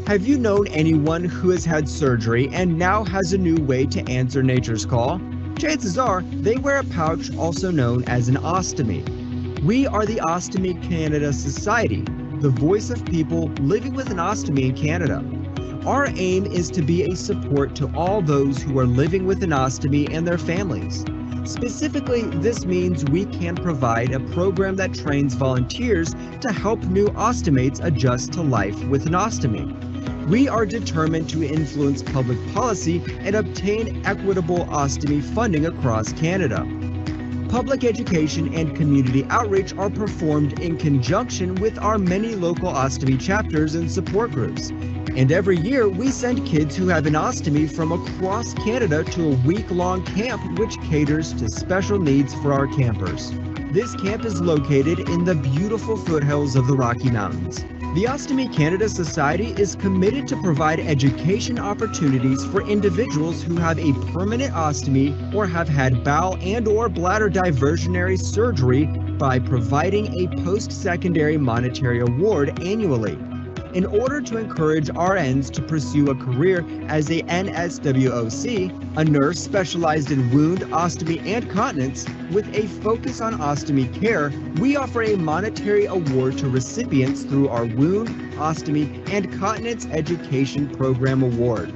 Have you known anyone who has had surgery and now has a new way to answer nature's call? Chances are they wear a pouch also known as an ostomy. We are the Ostomy Canada Society, the voice of people living with an ostomy in Canada. Our aim is to be a support to all those who are living with an ostomy and their families. Specifically, this means we can provide a program that trains volunteers to help new ostomates adjust to life with an ostomy. We are determined to influence public policy and obtain equitable ostomy funding across Canada. Public education and community outreach are performed in conjunction with our many local ostomy chapters and support groups. And every year, we send kids who have an ostomy from across Canada to a week-long camp which caters to special needs for our campers. This camp is located in the beautiful foothills of the Rocky Mountains. The Ostomy Canada Society is committed to provide education opportunities for individuals who have a permanent ostomy or have had bowel and/or bladder diversionary surgery by providing a post-secondary monetary award annually. In order to encourage RNs to pursue a career as a NSWOC, a nurse specialized in wound, ostomy, and continence, with a focus on ostomy care, we offer a monetary award to recipients through our Wound, Ostomy, and Continence Education Program Award.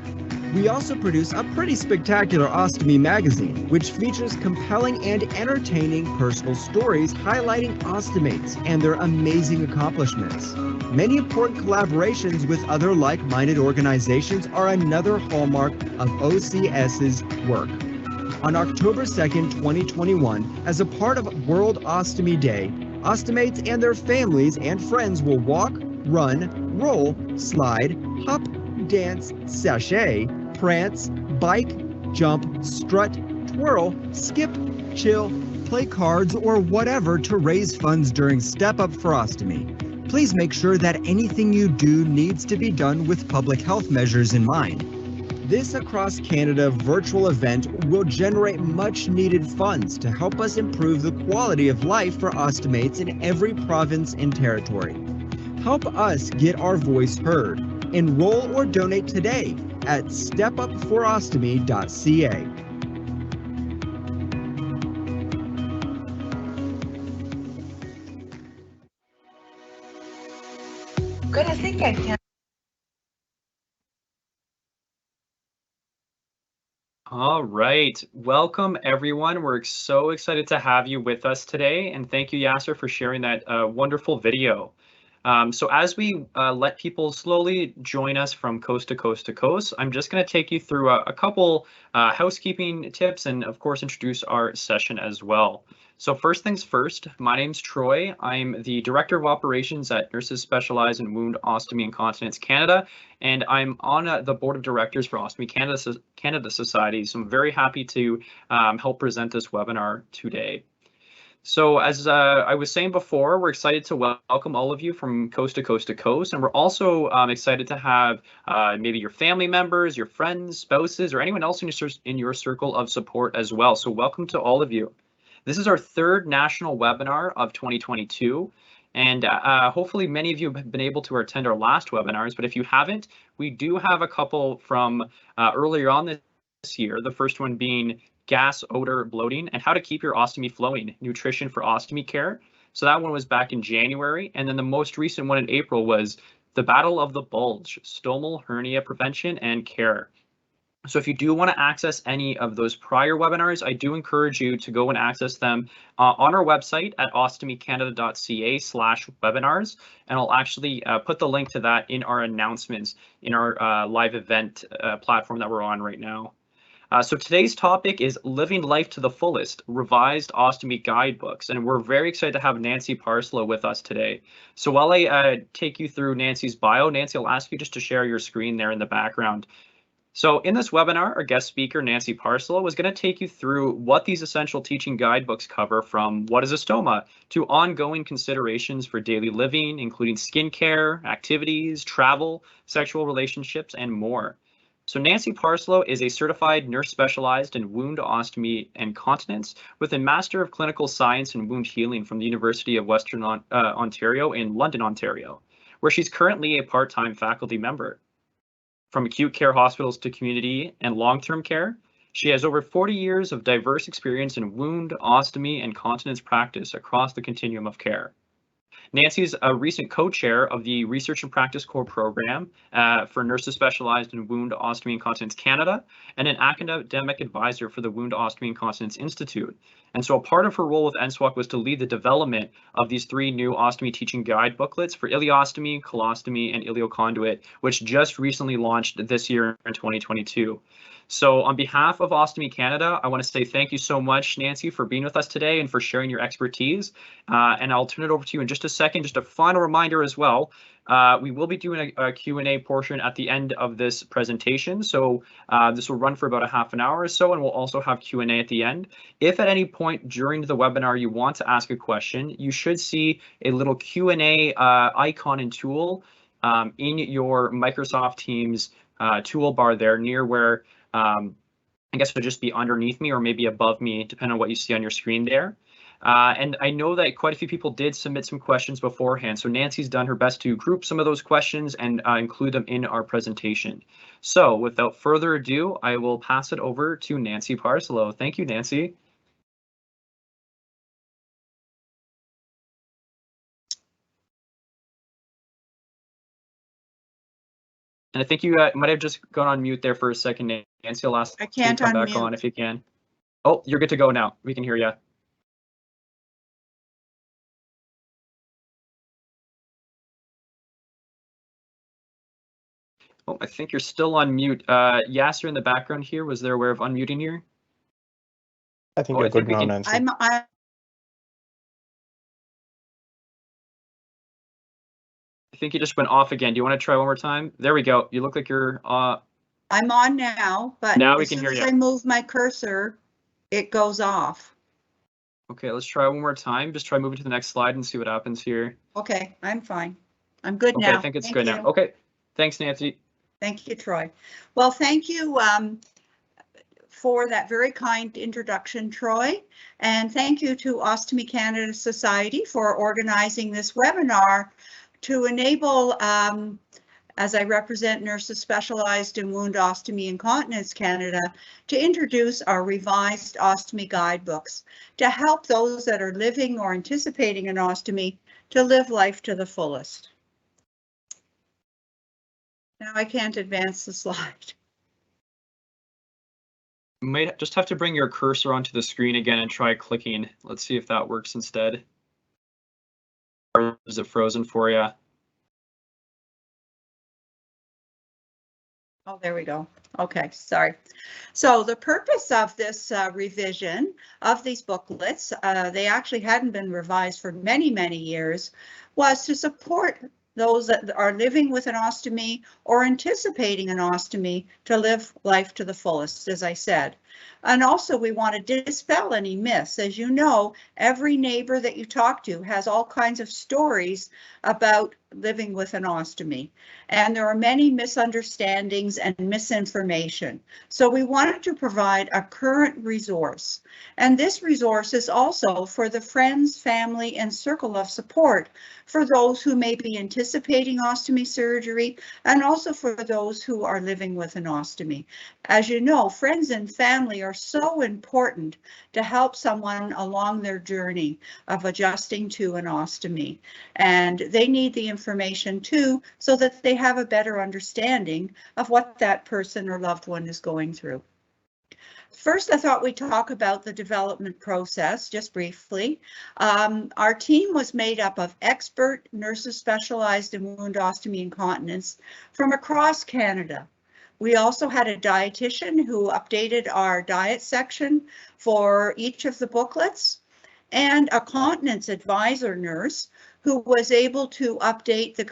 We also produce a pretty spectacular ostomy magazine, which features compelling and entertaining personal stories highlighting ostomates and their amazing accomplishments. Many important collaborations with other like-minded organizations are another hallmark of OCS's work. On October 2nd, 2021, as a part of World Ostomy Day, ostomates and their families and friends will walk, run, roll, slide, hop, dance, sashay, prance, bike, jump, strut, twirl, skip, chill, play cards, or whatever to raise funds during Step Up for Ostomy. Please make sure that anything you do needs to be done with public health measures in mind. This Across Canada virtual event will generate much needed funds to help us improve the quality of life for ostomates in every province and territory. Help us get our voice heard. Enroll or donate today at stepupforostomy.ca. Good, I think I can. All right, welcome everyone. We're so excited to have you with us today, and thank you, Yasser, for sharing that wonderful video. So as we let people slowly join us from coast to coast to coast, I'm just going to take you through a couple housekeeping tips and, of course, introduce our session as well. So first things first, my name's Troy. I'm the Director of Operations at Nurses Specialized in Wound, Ostomy and Continence Canada, and I'm on the Board of Directors for Ostomy Canada Society, so I'm very happy to help present this webinar today. So as I was saying before, we're excited to welcome all of you from coast to coast to coast, and we're also excited to have maybe your family members, your friends, spouses, or anyone else in your circle of support as well. So welcome to all of you. This is our third national webinar of 2022, and hopefully many of you have been able to attend our last webinars, but if you haven't, we do have a couple from earlier on this year, the first one being gas, odor, bloating, and how to keep your ostomy flowing, nutrition for ostomy care. So that one was back in January, and then the most recent one in April was the Battle of the Bulge, stomal hernia prevention and care. So if you do want to access any of those prior webinars, I do encourage you to go and access them on our website at ostomycanada.ca/webinars, and I'll actually put the link to that in our announcements in our live event platform that we're on right now. So today's topic is Living Life to the Fullest, Revised Ostomy Guidebooks, and we're very excited to have Nancy Parslow with us today. So while I take you through Nancy's bio, Nancy, I'll ask you just to share your screen there in the background. So in this webinar, our guest speaker, Nancy Parslow, is going to take you through what these essential teaching guidebooks cover, from what is a stoma to ongoing considerations for daily living, including skincare, activities, travel, sexual relationships, and more. So Nancy Parslow is a certified nurse specialized in wound, ostomy, and continence with a Master of Clinical Science in Wound Healing from the University of Western Ontario in London, Ontario, where she's currently a part-time faculty member. from acute care hospitals to community and long-term care. She has over 40 years of diverse experience in wound, ostomy, and continence practice across the continuum of care. Nancy is a recent co-chair of the Research and Practice Core Program for nurses specialized in Wound, Ostomy and Continence Canada, and an academic advisor for the Wound, Ostomy and Continence Institute. And so a part of her role with NSWOC was to lead the development of these 3 new ostomy teaching guide booklets for ileostomy, colostomy, and ileoconduit, which just recently launched this year in 2022. So on behalf of Ostomy Canada, I want to say thank you so much, Nancy, for being with us today and for sharing your expertise. And I'll turn it over to you in just a second. Just a final reminder as well, we will be doing a Q&A portion at the end of this presentation. So this will run for about a half an hour or so, and we'll also have Q&A at the end. If at any point during the webinar you want to ask a question, you should see a little Q&A icon and tool in your Microsoft Teams toolbar there near where I guess it would just be underneath me or maybe above me, depending on what you see on your screen there. And I know that quite a few people did submit some questions beforehand, so Nancy's done her best to group some of those questions and include them in our presentation. So without further ado, I will pass it over to Nancy Parslow. Thank you, Nancy. And I think you might have just gone on mute there for a second, Nancy. I'll ask I can't you to come unmute. back on if you can. Oh, you're good to go now. We can hear you. Oh, I think you're still on mute. Yasser in the background here, was there a way of unmuting here? I think you're good now, Nancy. I think you just went off again. Do you want to try one more time? There we go. You look like you're I'm on now, but now we can hear as you. I move my cursor, it goes off. Okay, let's try one more time. Just try moving to the next slide and see what happens here. Okay, I'm fine. I'm good Okay, now. I think it's Thank good you. now. Okay, thanks, Nancy. Thank you, Troy. Well, thank you for that very kind introduction, Troy. And thank you to Ostomy Canada Society for organizing this webinar to enable, as I represent nurses specialized in Wound, Ostomy and Continence Canada, to introduce our revised ostomy guidebooks to help those that are living or anticipating an ostomy to live life to the fullest. Now I can't advance the slide. You might just have to bring your cursor onto the screen again and try clicking. Let's see if that works instead. Or is it frozen for you? Oh, there we go. Okay, sorry. So the purpose of this revision of these booklets, they actually hadn't been revised for many, many years, was to support those that are living with an ostomy or anticipating an ostomy to live life to the fullest, as I said. And also we want to dispel any myths. As you know, every neighbor that you talk to has all kinds of stories about living with an ostomy. And there are many misunderstandings and misinformation. So we wanted to provide a current resource. And this resource is also for the friends, family, and circle of support for those who may be anticipating ostomy surgery and also for those who are living with an ostomy. As you know, friends and family are so important to help someone along their journey of adjusting to an ostomy. And they need the information too, so that they have a better understanding of what that person or loved one is going through. First, I thought we'd talk about the development process just briefly. Our team was made up of expert nurses specialized in wound, ostomy and continence from across Canada. We also had a dietitian who updated our diet section for each of the booklets, and a continence advisor nurse who was able to update the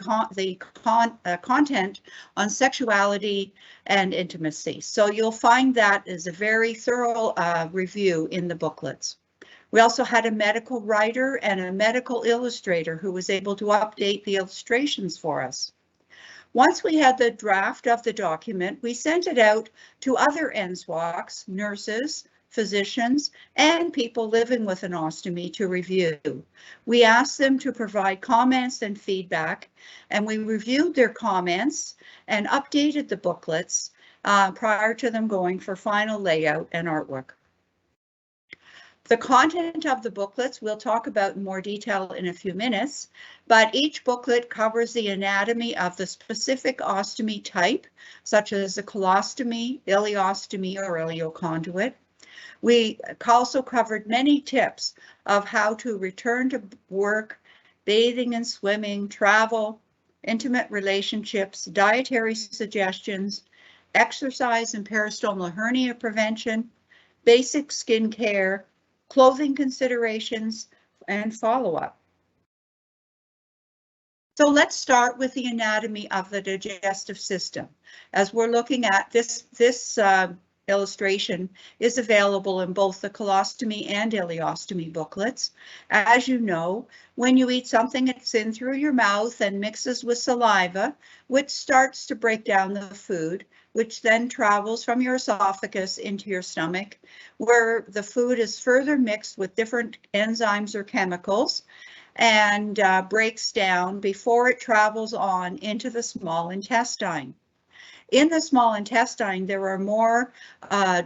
content on sexuality and intimacy. So you'll find that is a very thorough review in the booklets. We also had a medical writer and a medical illustrator who was able to update the illustrations for us. Once we had the draft of the document, we sent it out to other NSWOCs, nurses, physicians, and people living with an ostomy to review. We asked them to provide comments and feedback, and we reviewed their comments and updated the booklets prior to them going for final layout and artwork. The content of the booklets we'll talk about in more detail in a few minutes, but each booklet covers the anatomy of the specific ostomy type, such as a colostomy, ileostomy, or ileoconduit. We also covered many tips of how to return to work, bathing and swimming, travel, intimate relationships, dietary suggestions, exercise and peristomal hernia prevention, basic skin care, clothing considerations, and follow-up. So let's start with the anatomy of the digestive system. As we're looking at this illustration is available in both the colostomy and ileostomy booklets. As you know, when you eat something, it's in through your mouth and mixes with saliva, which starts to break down the food, which then travels from your esophagus into your stomach, where the food is further mixed with different enzymes or chemicals and breaks down before it travels on into the small intestine. In the small intestine, there are more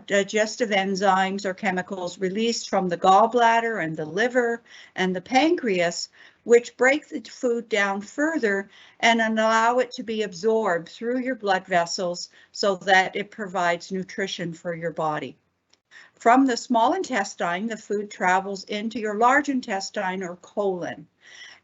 digestive enzymes or chemicals released from the gallbladder and the liver and the pancreas, which break the food down further and allow it to be absorbed through your blood vessels so that it provides nutrition for your body. From the small intestine, the food travels into your large intestine or colon.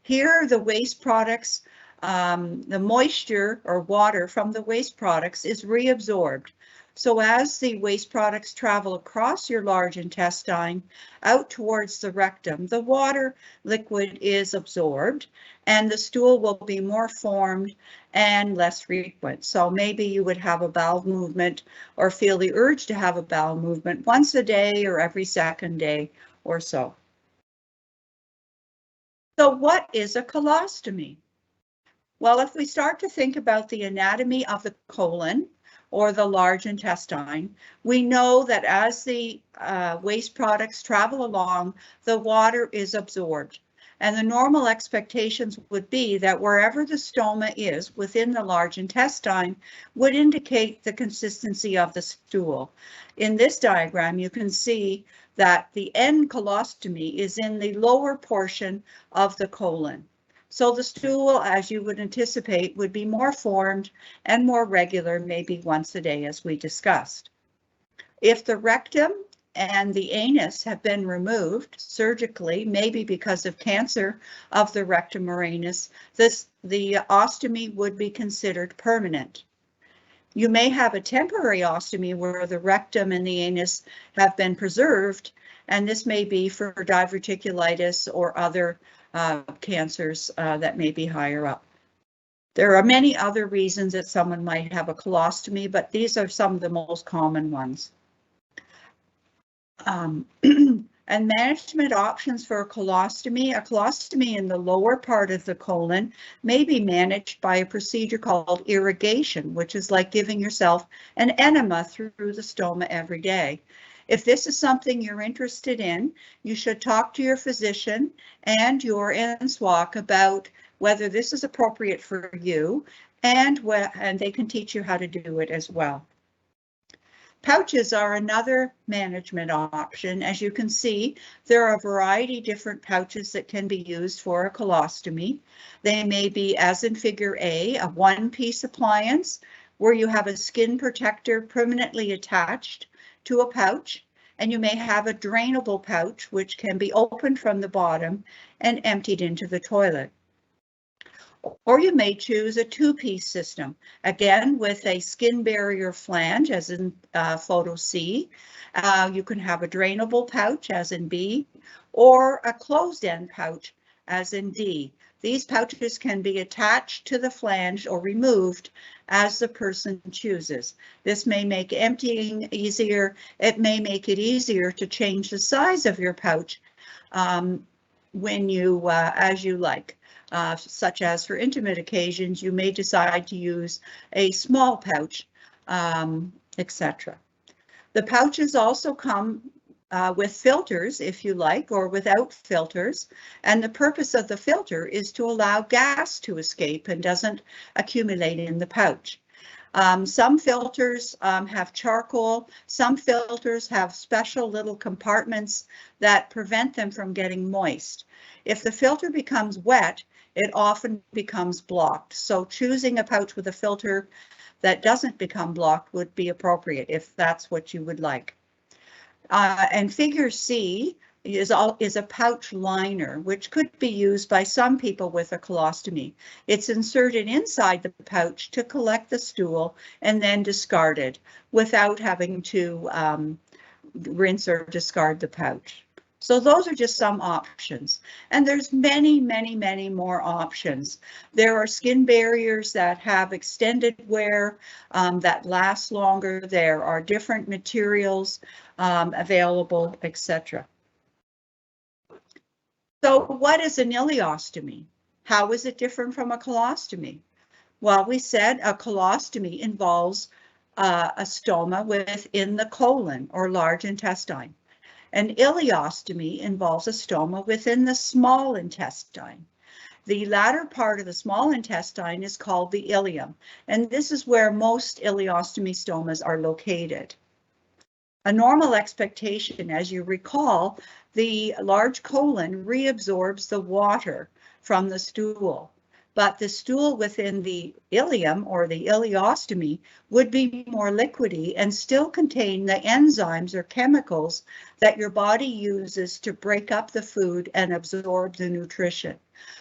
Here, the waste products, the moisture or water from the waste products is reabsorbed. So as the waste products travel across your large intestine out towards the rectum, the water liquid is absorbed and the stool will be more formed and less frequent. So maybe you would have a bowel movement or feel the urge to have a bowel movement once a day or every second day or so. So what is a colostomy? Well, if we start to think about the anatomy of the colon or the large intestine, we know that as the waste products travel along, the water is absorbed. And the normal expectations would be that wherever the stoma is within the large intestine would indicate the consistency of the stool. In this diagram, you can see that the end colostomy is in the lower portion of the colon. So the stool, as you would anticipate, would be more formed and more regular, maybe once a day, as we discussed. If the rectum and the anus have been removed surgically, maybe because of cancer of the rectum or anus, the ostomy would be considered permanent. You may have a temporary ostomy where the rectum and the anus have been preserved, and this may be for diverticulitis or other cancers that may be higher up. There are many other reasons that someone might have a colostomy, but these are some of the most common ones. And management options for a colostomy in the lower part of the colon may be managed by a procedure called irrigation, which is like giving yourself an enema through the stoma every day. If this is something you're interested in, you should talk to your physician and your NSWOC about whether this is appropriate for you, and they can teach you how to do it as well. Pouches are another management option. As you can see, there are a variety of different pouches that can be used for a colostomy. They may be, as in Figure A, a one-piece appliance where you have a skin protector permanently attached to a pouch, and you may have a drainable pouch which can be opened from the bottom and emptied into the toilet. Or you may choose a two-piece system, again with a skin barrier flange, as in photo C. You can have a drainable pouch, as in B, or a closed-end pouch, as in D. These pouches can be attached to the flange or removed as the person chooses. This may make emptying easier. It may make it easier to change the size of your pouch when you, as you like. Such as for intimate occasions, you may decide to use a small pouch, etc. The pouches also come with filters, if you like, or without filters. And the purpose of the filter is to allow gas to escape and doesn't accumulate in the pouch. Some filters have charcoal. Some filters have special little compartments that prevent them from getting moist. If the filter becomes wet, it often becomes blocked. So choosing a pouch with a filter that doesn't become blocked would be appropriate if that's what you would like. And figure C is a pouch liner, which could be used by some people with a colostomy. It's inserted inside the pouch to collect the stool and then discarded without having to rinse or discard the pouch. So those are just some options. And there's many, many, many more options. There are skin barriers that have extended wear that last longer. There are different materials available, etc. So what is an ileostomy? How is it different from a colostomy? Well, we said a colostomy involves a stoma within the colon or large intestine. An ileostomy involves a stoma within the small intestine. The latter part of the small intestine is called the ileum, and this is where most ileostomy stomas are located. A normal expectation, as you recall, the large colon reabsorbs the water from the stool, but the stool within the ileum or the ileostomy would be more liquidy and still contain the enzymes or chemicals that your body uses to break up the food and absorb the nutrition.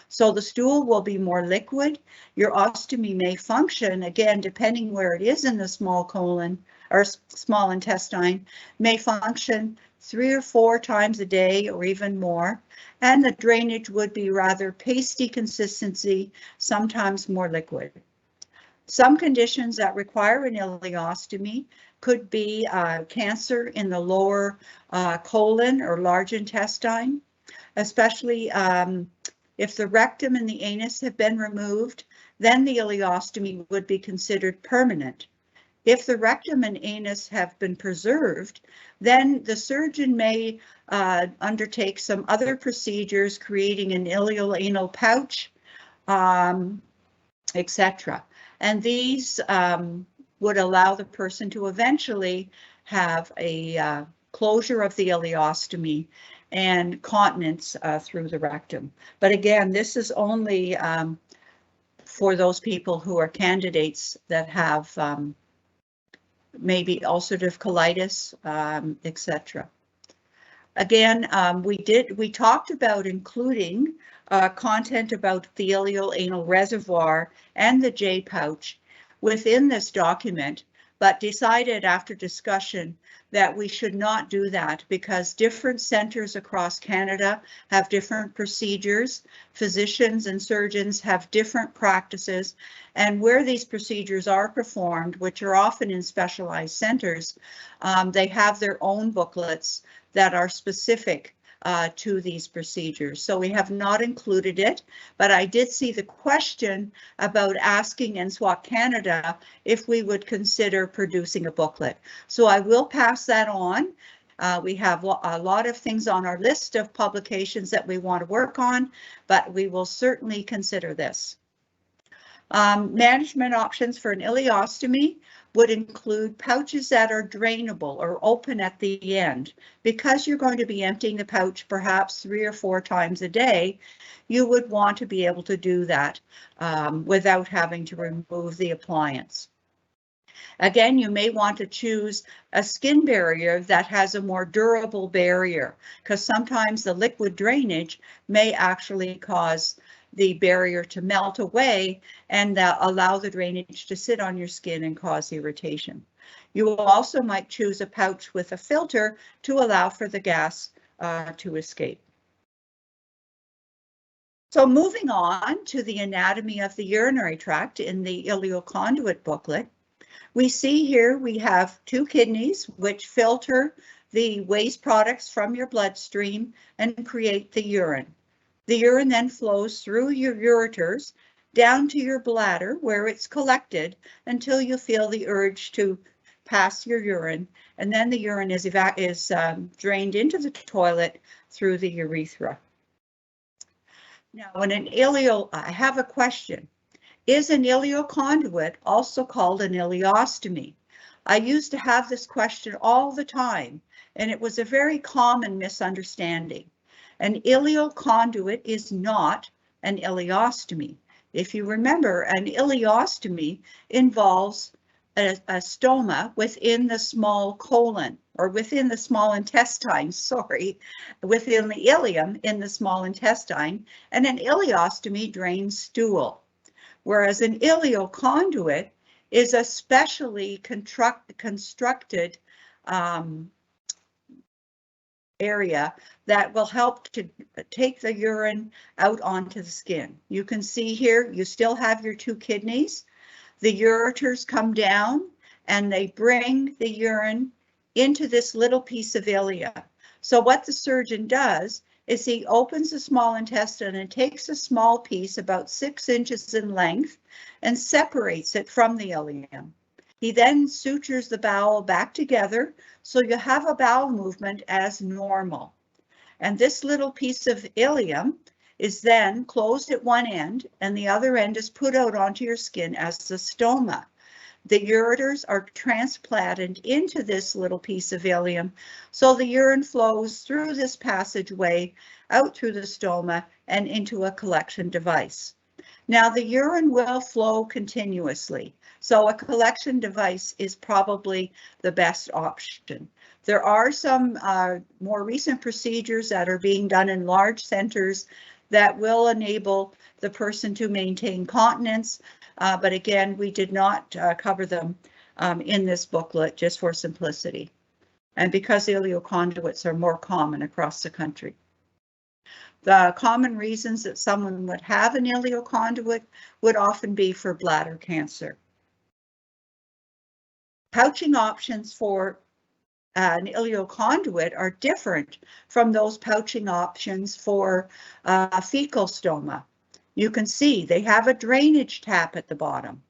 So the stool will be more liquid. Your ostomy may function, again, depending where it is in the small colon or small intestine, may function 3 or 4 times a day or even more. And the drainage would be rather pasty consistency, sometimes more liquid. Some conditions that require an ileostomy could be cancer in the lower colon or large intestine, especially if the rectum and the anus have been removed, then the ileostomy would be considered permanent. If the rectum and anus have been preserved, then the surgeon may undertake some other procedures, creating an ileoanal pouch, etc. And these would allow the person to eventually have a closure of the ileostomy and continence through the rectum. But again, this is only for those people who are candidates that have maybe ulcerative colitis, etc. Again, we talked about including content about the ileoanal reservoir and the J pouch within this document, but decided after discussion that we should not do that because different centers across Canada have different procedures. Physicians and surgeons have different practices, and where these procedures are performed, which are often in specialized centers, they have their own booklets that are specific to these procedures. So we have not included it, but I did see the question about asking NSWOC Canada if we would consider producing a booklet. So I will pass that on. We have a lot of things on our list of publications that we want to work on, but we will certainly consider this. Management options for an ileostomy would include pouches that are drainable or open at the end. Because you're going to be emptying the pouch perhaps 3 or 4 times a day, you would want to be able to do that without having to remove the appliance. Again, you may want to choose a skin barrier that has a more durable barrier, because sometimes the liquid drainage may actually cause the barrier to melt away and allow the drainage to sit on your skin and cause irritation. You also might choose a pouch with a filter to allow for the gas to escape. So moving on to the anatomy of the urinary tract in the ileoconduit booklet, we see here we have 2 kidneys which filter the waste products from your bloodstream and create the urine. The urine then flows through your ureters down to your bladder where it's collected until you feel the urge to pass your urine, and then the urine is drained into the toilet through the urethra. Now, when I have a question. Is an ileoconduit also called an ileostomy? I used to have this question all the time, and it was a very common misunderstanding. An ileoconduit is not an ileostomy. If you remember, an ileostomy involves a stoma within the small colon, or within the small intestine, sorry, within the ileum in the small intestine, and an ileostomy drains stool. Whereas an ileoconduit is a specially constructed area that will help to take the urine out onto the skin. You can see here, you still have your 2 kidneys. The ureters come down and they bring the urine into this little piece of ileum. So what the surgeon does is he opens the small intestine and takes a small piece about 6 inches in length and separates it from the ileum. He then sutures the bowel back together so you have a bowel movement as normal. And this little piece of ileum is then closed at one end and the other end is put out onto your skin as the stoma. The ureters are transplanted into this little piece of ileum, so the urine flows through this passageway, out through the stoma, and into a collection device. Now, the urine will flow continuously, so a collection device is probably the best option. There are some more recent procedures that are being done in large centers that will enable the person to maintain continence. But again, we did not cover them in this booklet just for simplicity, and because ileoconduits are more common across the country. The common reasons that someone would have an ileoconduit would often be for bladder cancer. Pouching options for an ileoconduit are different from those pouching options for fecal stoma. You can see they have a drainage tap at the bottom,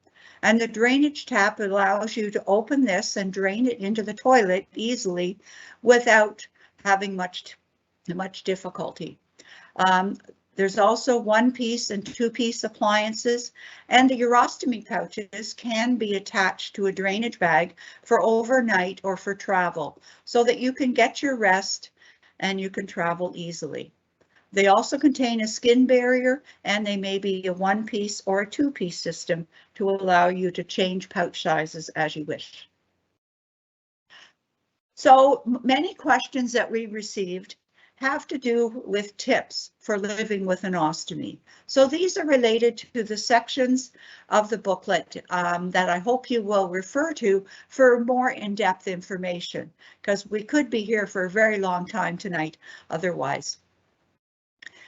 and the drainage tap allows you to open this and drain it into the toilet easily without having much difficulty. There's also 1-piece and 2-piece appliances, and the urostomy pouches can be attached to a drainage bag for overnight or for travel, so that you can get your rest and you can travel easily. They also contain a skin barrier, and they may be a 1-piece or a 2-piece system to allow you to change pouch sizes as you wish. So many questions that we received have to do with tips for living with an ostomy. So these are related to the sections of the booklet that I hope you will refer to for more in-depth information, because we could be here for a very long time tonight otherwise.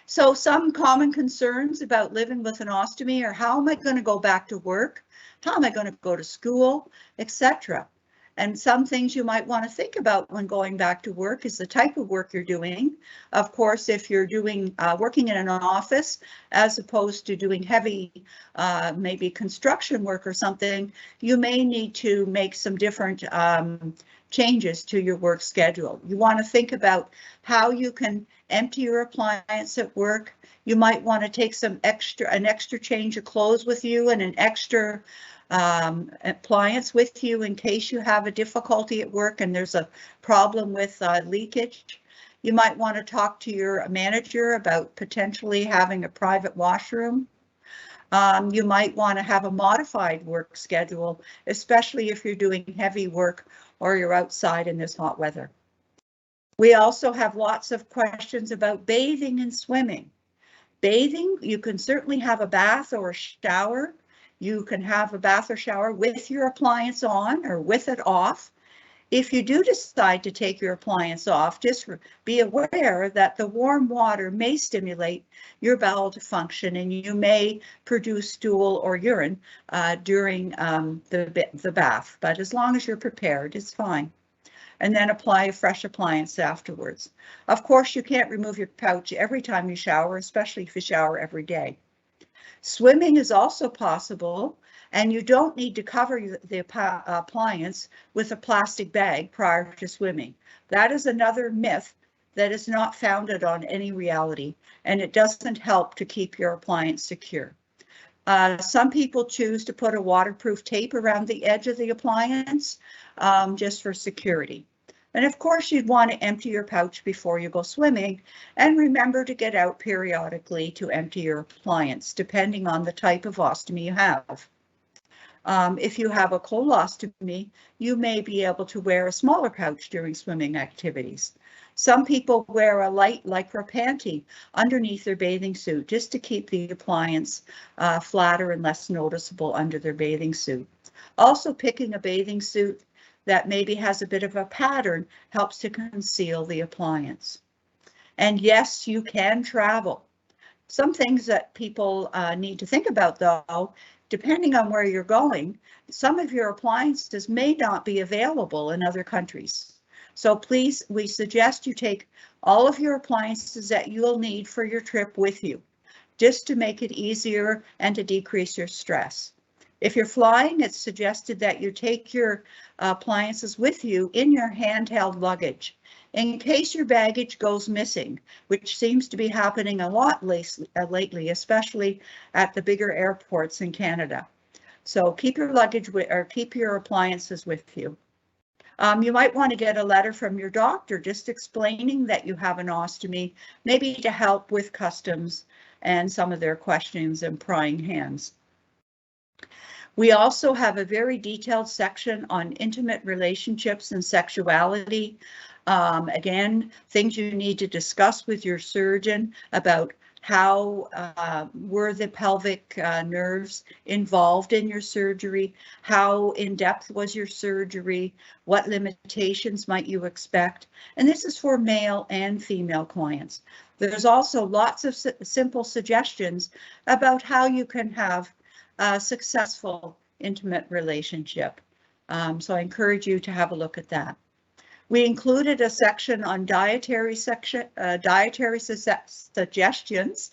So some common concerns about living with an ostomy are, how am I going to go back to work? How am I going to go to school, etc. And some things you might want to think about when going back to work is the type of work you're doing. Of course, if you're doing working in an office as opposed to doing heavy, maybe construction work or something, you may need to make some different changes to your work schedule. You want to think about how you can empty your appliance at work. You might want to take an extra change of clothes with you and an extra appliance with you in case you have a difficulty at work and there's a problem with leakage. You might want to talk to your manager about potentially having a private washroom. You might want to have a modified work schedule, especially if you're doing heavy work or you're outside in this hot weather. We also have lots of questions about bathing and swimming. Bathing, you can certainly have a bath or a shower. You can have a bath or shower with your appliance on or with it off. If you do decide to take your appliance off, just be aware that the warm water may stimulate your bowel to function, and you may produce stool or urine during the bath. But as long as you're prepared, it's fine. And then apply a fresh appliance afterwards. Of course, you can't remove your pouch every time you shower, especially if you shower every day. Swimming is also possible, And you don't need to cover the appliance with a plastic bag prior to swimming. That is another myth that is not founded on any reality, and it doesn't help to keep your appliance secure. Some people choose to put a waterproof tape around the edge of the appliance just for security. And of course, you'd want to empty your pouch before you go swimming, and remember to get out periodically to empty your appliance, depending on the type of ostomy you have. If you have a colostomy, you may be able to wear a smaller pouch during swimming activities. Some people wear a light lycra panty underneath their bathing suit just to keep the appliance flatter and less noticeable under their bathing suit. Also, picking a bathing suit that maybe has a bit of a pattern helps to conceal the appliance. And yes, you can travel. Some things that people need to think about, though, depending on where you're going, some of your appliances may not be available in other countries. So please, we suggest you take all of your appliances that you'll need for your trip with you, just to make it easier and to decrease your stress. If you're flying, it's suggested that you take your appliances with you in your handheld luggage in case your baggage goes missing, which seems to be happening a lot lately, especially at the bigger airports in Canada. So keep your luggage or keep your appliances with you. You might want to get a letter from your doctor just explaining that you have an ostomy, maybe to help with customs and some of their questions and prying hands. We also have a very detailed section on intimate relationships and sexuality. Again, things you need to discuss with your surgeon about how were the pelvic nerves involved in your surgery, how in-depth was your surgery, what limitations might you expect, and this is for male and female clients. There's also lots of simple suggestions about how you can have a successful intimate relationship. So I encourage you to have a look at that. We included a section on dietary suggestions.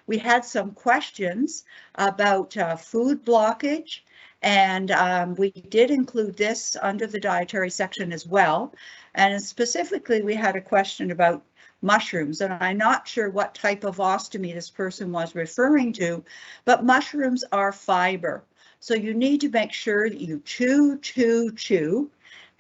We had some questions about food blockage, and we did include this under the dietary section as well. And specifically, we had a question about mushrooms, and I'm not sure what type of ostomy this person was referring to, but mushrooms are fiber. So you need to make sure that you chew.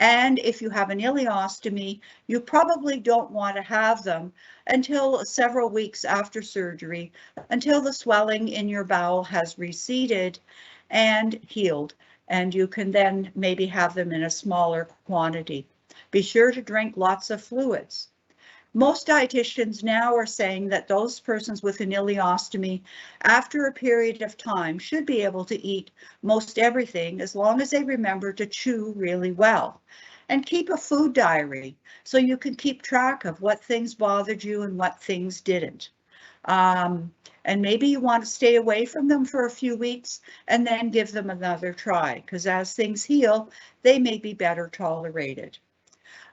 And if you have an ileostomy, you probably don't want to have them until several weeks after surgery, until the swelling in your bowel has receded and healed, and you can then maybe have them in a smaller quantity. Be sure to drink lots of fluids. Most dietitians now are saying that those persons with an ileostomy, after a period of time, should be able to eat most everything as long as they remember to chew really well. And keep a food diary so you can keep track of what things bothered you and what things didn't. And maybe you want to stay away from them for a few weeks and then give them another try, because as things heal, they may be better tolerated.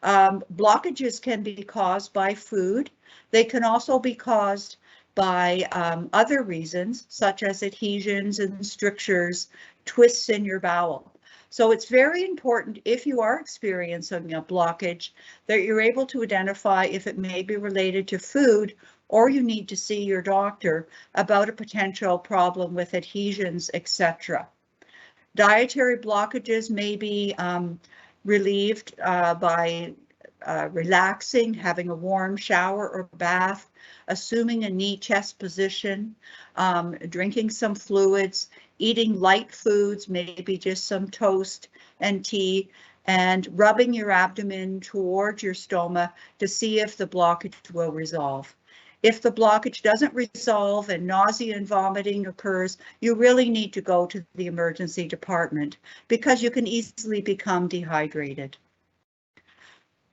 Blockages can be caused by food. They can also be caused by other reasons, such as adhesions and strictures, twists in your bowel. So it's very important, if you are experiencing a blockage, that you're able to identify if it may be related to food, or you need to see your doctor about a potential problem with adhesions, etc. Dietary blockages may be relieved by relaxing, having a warm shower or bath, assuming a knee-chest position, drinking some fluids, eating light foods, maybe just some toast and tea, and rubbing your abdomen towards your stoma to see if the blockage will resolve. If the blockage doesn't resolve and nausea and vomiting occurs, you really need to go to the emergency department because you can easily become dehydrated.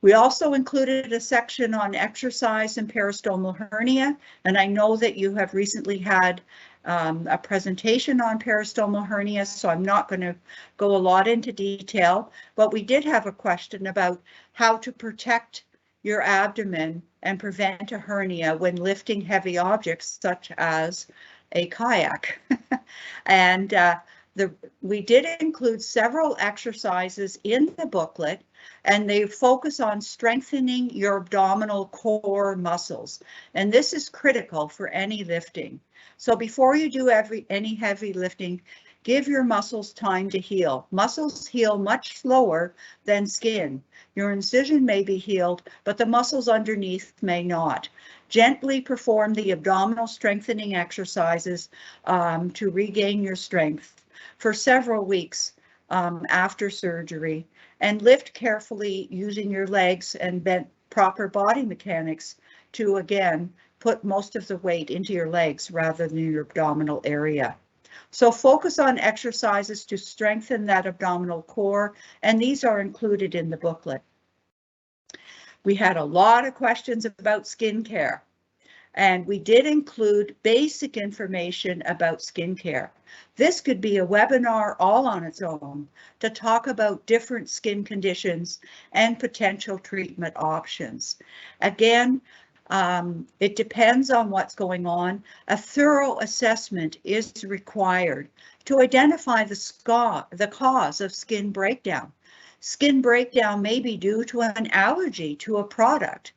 We also included a section on exercise and peristomal hernia, and I know that you have recently had a presentation on peristomal hernia, so I'm not going to go a lot into detail, but we did have a question about how to protect your abdomen and prevent a hernia when lifting heavy objects such as a kayak. And We did include several exercises in the booklet, and they focus on strengthening your abdominal core muscles. And this is critical for any lifting. So before you do any heavy lifting, give your muscles time to heal. Muscles heal much slower than skin. Your incision may be healed, but the muscles underneath may not. Gently perform the abdominal strengthening exercises to regain your strength for several weeks after surgery, and lift carefully using your legs and proper body mechanics to, again, put most of the weight into your legs rather than your abdominal area. So focus on exercises to strengthen that abdominal core, and these are included in the booklet. We had a lot of questions about skincare, and we did include basic information about skincare. This could be a webinar all on its own to talk about different skin conditions and potential treatment options. Again, it depends on what's going on. A thorough assessment is required to identify the cause of skin breakdown. Skin breakdown may be due to an allergy to a product.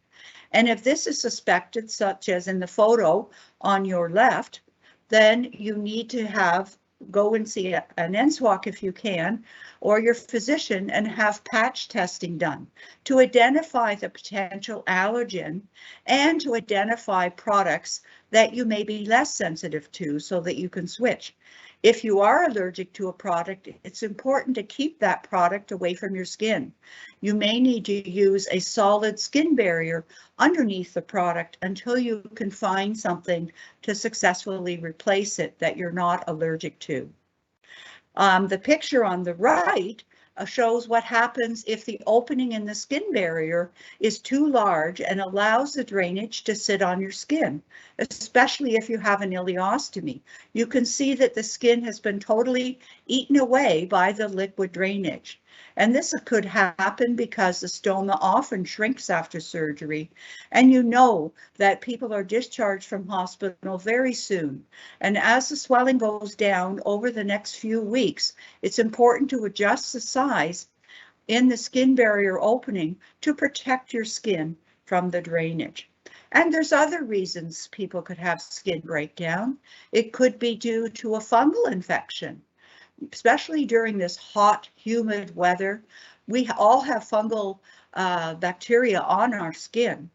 And if this is suspected, such as in the photo on your left, then you need to go and see an NSWOC if you can, or your physician, and have patch testing done to identify the potential allergen and to identify products that you may be less sensitive to so that you can switch. If you are allergic to a product, it's important to keep that product away from your skin. You may need to use a solid skin barrier underneath the product until you can find something to successfully replace it that you're not allergic to. The picture on the right shows what happens if the opening in the skin barrier is too large and allows the drainage to sit on your skin, especially if you have an ileostomy. You can see that the skin has been totally eaten away by the liquid drainage. And this could happen because the stoma often shrinks after surgery, and you know that people are discharged from hospital very soon. And as the swelling goes down over the next few weeks, it's important to adjust the size in the skin barrier opening to protect your skin from the drainage. And there's other reasons people could have skin breakdown. It could be due to a fungal infection. Especially during this hot, humid weather, we all have fungal bacteria on our skin,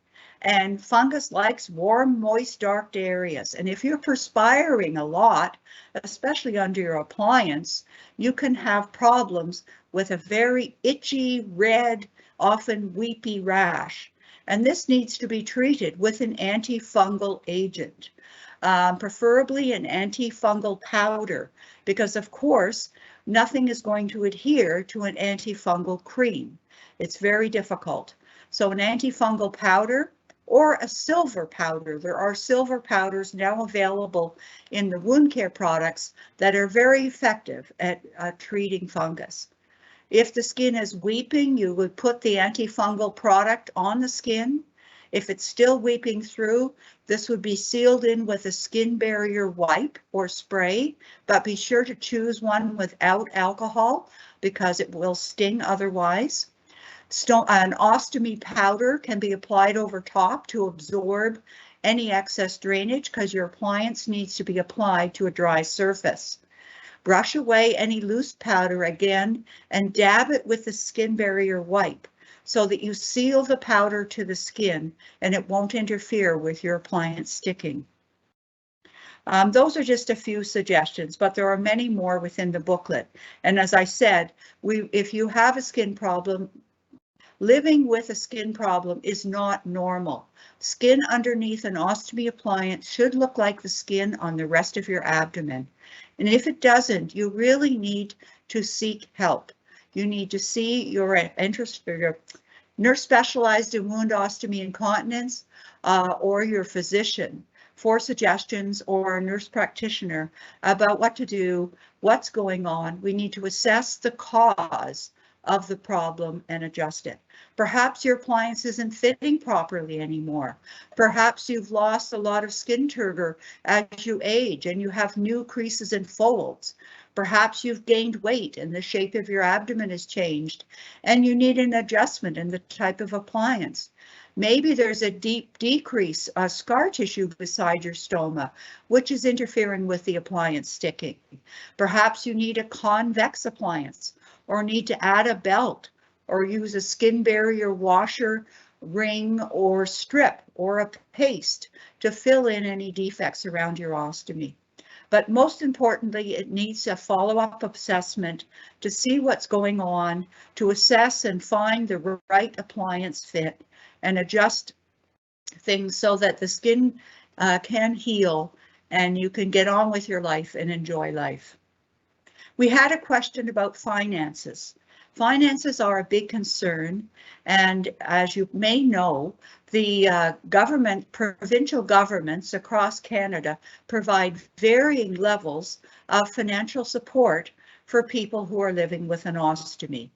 and fungus likes warm, moist, dark areas. And if you're perspiring a lot, especially under your appliance, you can have problems with a very itchy, red, often weepy rash. And this needs to be treated with an antifungal agent. Preferably an antifungal powder, because of course, nothing is going to adhere to an antifungal cream. It's very difficult. So an antifungal powder or a silver powder. There are silver powders now available in the wound care products that are very effective at treating fungus. If the skin is weeping, you would put the antifungal product on the skin. If it's still weeping through, this would be sealed in with a skin barrier wipe or spray, but be sure to choose one without alcohol because it will sting otherwise. An ostomy powder can be applied over top to absorb any excess drainage because your appliance needs to be applied to a dry surface. Brush away any loose powder again and dab it with the skin barrier wipe, so that you seal the powder to the skin and it won't interfere with your appliance sticking. Those are just a few suggestions, but there are many more within the booklet. And as I said, if you have a skin problem, living with a skin problem is not normal. Skin underneath an ostomy appliance should look like the skin on the rest of your abdomen. And if it doesn't, you really need to seek help. You need to see your nurse specialized in wound, ostomy, and continence, or your physician for suggestions, or a nurse practitioner about what to do, what's going on. We need to assess the cause of the problem and adjust it. Perhaps your appliance isn't fitting properly anymore. Perhaps you've lost a lot of skin turgor as you age and you have new creases and folds. Perhaps you've gained weight and the shape of your abdomen has changed and you need an adjustment in the type of appliance. Maybe there's a deep decrease of scar tissue beside your stoma, which is interfering with the appliance sticking. Perhaps you need a convex appliance or need to add a belt or use a skin barrier washer, ring, or strip, or a paste to fill in any defects around your ostomy. But most importantly, it needs a follow-up assessment to see what's going on, to assess and find the right appliance fit and adjust things so that the skin can heal and you can get on with your life and enjoy life. We had a question about finances. Finances are a big concern, and as you may know, the provincial governments across Canada provide varying levels of financial support for people who are living with an ostomy.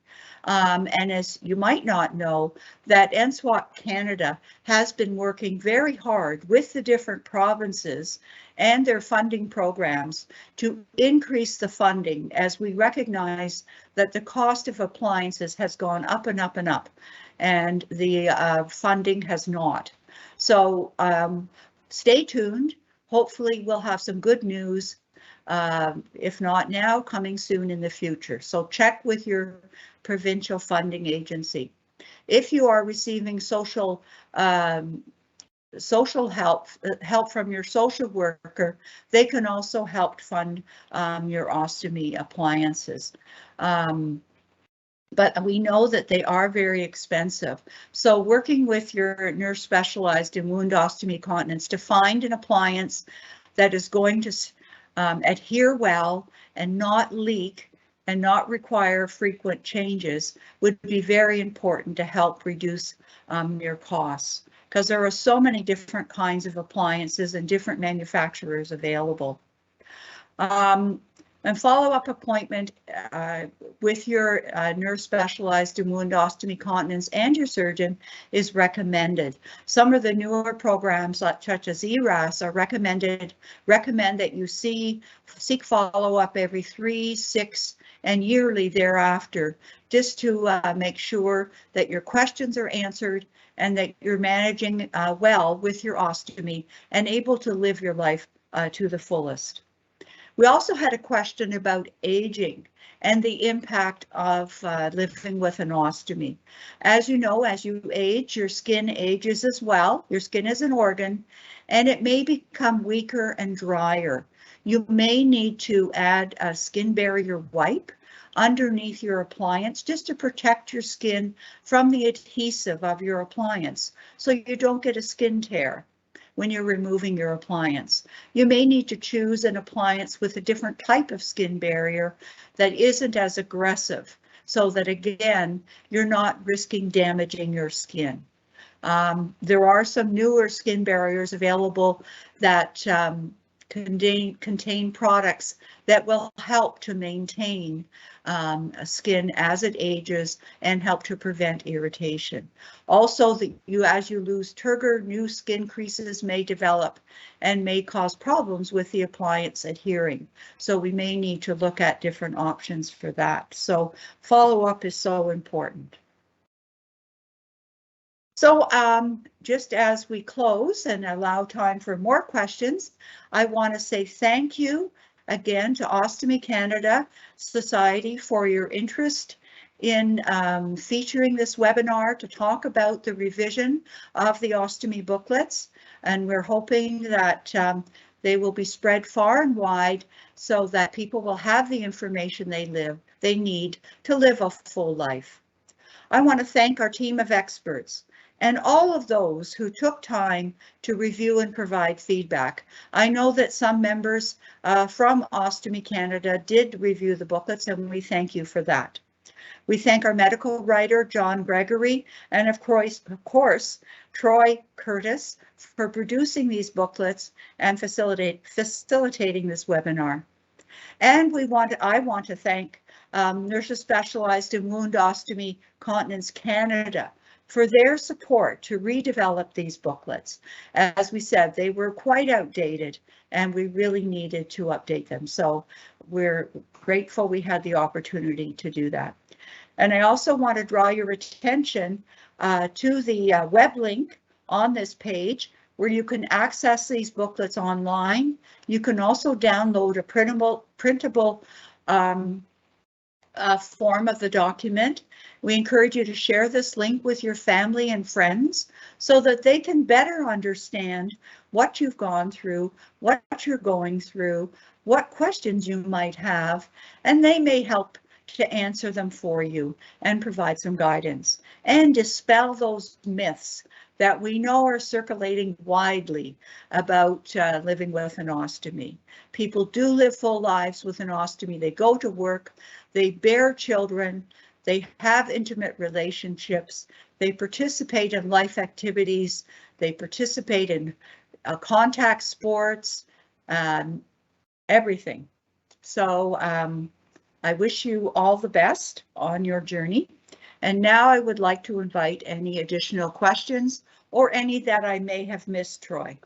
And as you might not know, that NSWOC Canada has been working very hard with the different provinces and their funding programs to increase the funding, as we recognize that the cost of appliances has gone up and up and up, and the funding has not. So stay tuned. Hopefully we'll have some good news, if not now, coming soon in the future. So check with your provincial funding agency. If you are receiving social help from your social worker, they can also help fund your ostomy appliances. But we know that they are very expensive. So working with your nurse specialized in wound ostomy continence to find an appliance that is going to adhere well and not leak and not require frequent changes would be very important to help reduce your costs, because there are so many different kinds of appliances and different manufacturers available. And follow-up appointment with your nurse specialized in wound ostomy continence and your surgeon is recommended. Some of the newer programs such as ERAS are recommend that you seek follow-up every 3, 6, and yearly thereafter, just to make sure that your questions are answered and that you're managing well with your ostomy and able to live your life to the fullest. We also had a question about aging and the impact of living with an ostomy. As you know, as you age, your skin ages as well. Your skin is an organ, and it may become weaker and drier. You may need to add a skin barrier wipe underneath your appliance just to protect your skin from the adhesive of your appliance so you don't get a skin tear when you're removing your appliance. You may need to choose an appliance with a different type of skin barrier that isn't as aggressive, so that again, you're not risking damaging your skin. There are some newer skin barriers available that contain products that will help to maintain skin as it ages and help to prevent irritation. Also, as you lose turgor, new skin creases may develop and may cause problems with the appliance adhering. So we may need to look at different options for that. So follow-up is so important. So just as we close and allow time for more questions, I want to say thank you again to Ostomy Canada Society for your interest in featuring this webinar to talk about the revision of the ostomy booklets. And we're hoping that they will be spread far and wide so that people will have the information they need to live a full life. I want to thank our team of experts and all of those who took time to review and provide feedback. I know that some members from Ostomy Canada did review the booklets, and we thank you for that. We thank our medical writer, John Gregory, and of course, Troy Curtis for producing these booklets and facilitating this webinar. And I want to thank Nurses Specialized in Wound Ostomy Continence Canada for their support to redevelop these booklets. As we said, they were quite outdated and we really needed to update them. So we're grateful we had the opportunity to do that. And I also want to draw your attention to the web link on this page where you can access these booklets online. You can also download a printable form of the document. We encourage you to share this link with your family and friends so that they can better understand what you've gone through, what you're going through, what questions you might have, and they may help to answer them for you and provide some guidance and dispel those myths that we know are circulating widely about living with an ostomy. People do live full lives with an ostomy. They go to work, they bear children, they have intimate relationships, they participate in life activities, they participate in contact sports, everything. So I wish you all the best on your journey. And now I would like to invite any additional questions or any that I may have missed, Troy.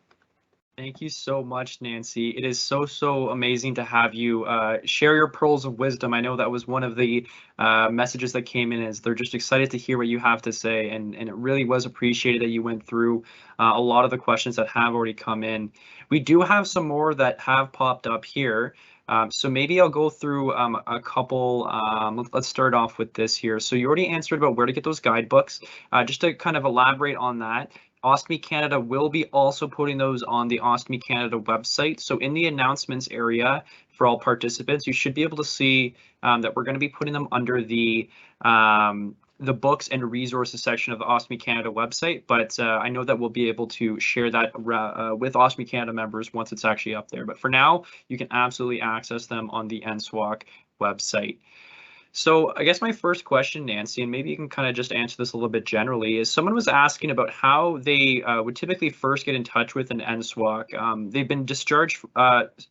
Thank you so much, Nancy. It is so amazing to have you share your pearls of wisdom. I know that was one of the messages that came in, is they're just excited to hear what you have to say, and it really was appreciated that you went through a lot of the questions that have already come in. We do have some more that have popped up here. So maybe I'll go through a couple. Let's start off with this here. So you already answered about where to get those guidebooks. Just to kind of elaborate on that, Ostomy Canada will be also putting those on the Ostomy Canada website. So in the announcements area for all participants, you should be able to see that we're going to be putting them under the books and resources section of the Ostomy Canada website. But I know that we'll be able to share that with Ostomy Canada members once it's actually up there. But for now, you can absolutely access them on the NSWOC website. So I guess my first question, Nancy, and maybe you can kind of just answer this a little bit generally, is someone was asking about how they would typically first get in touch with an NSWOC. They've been discharged,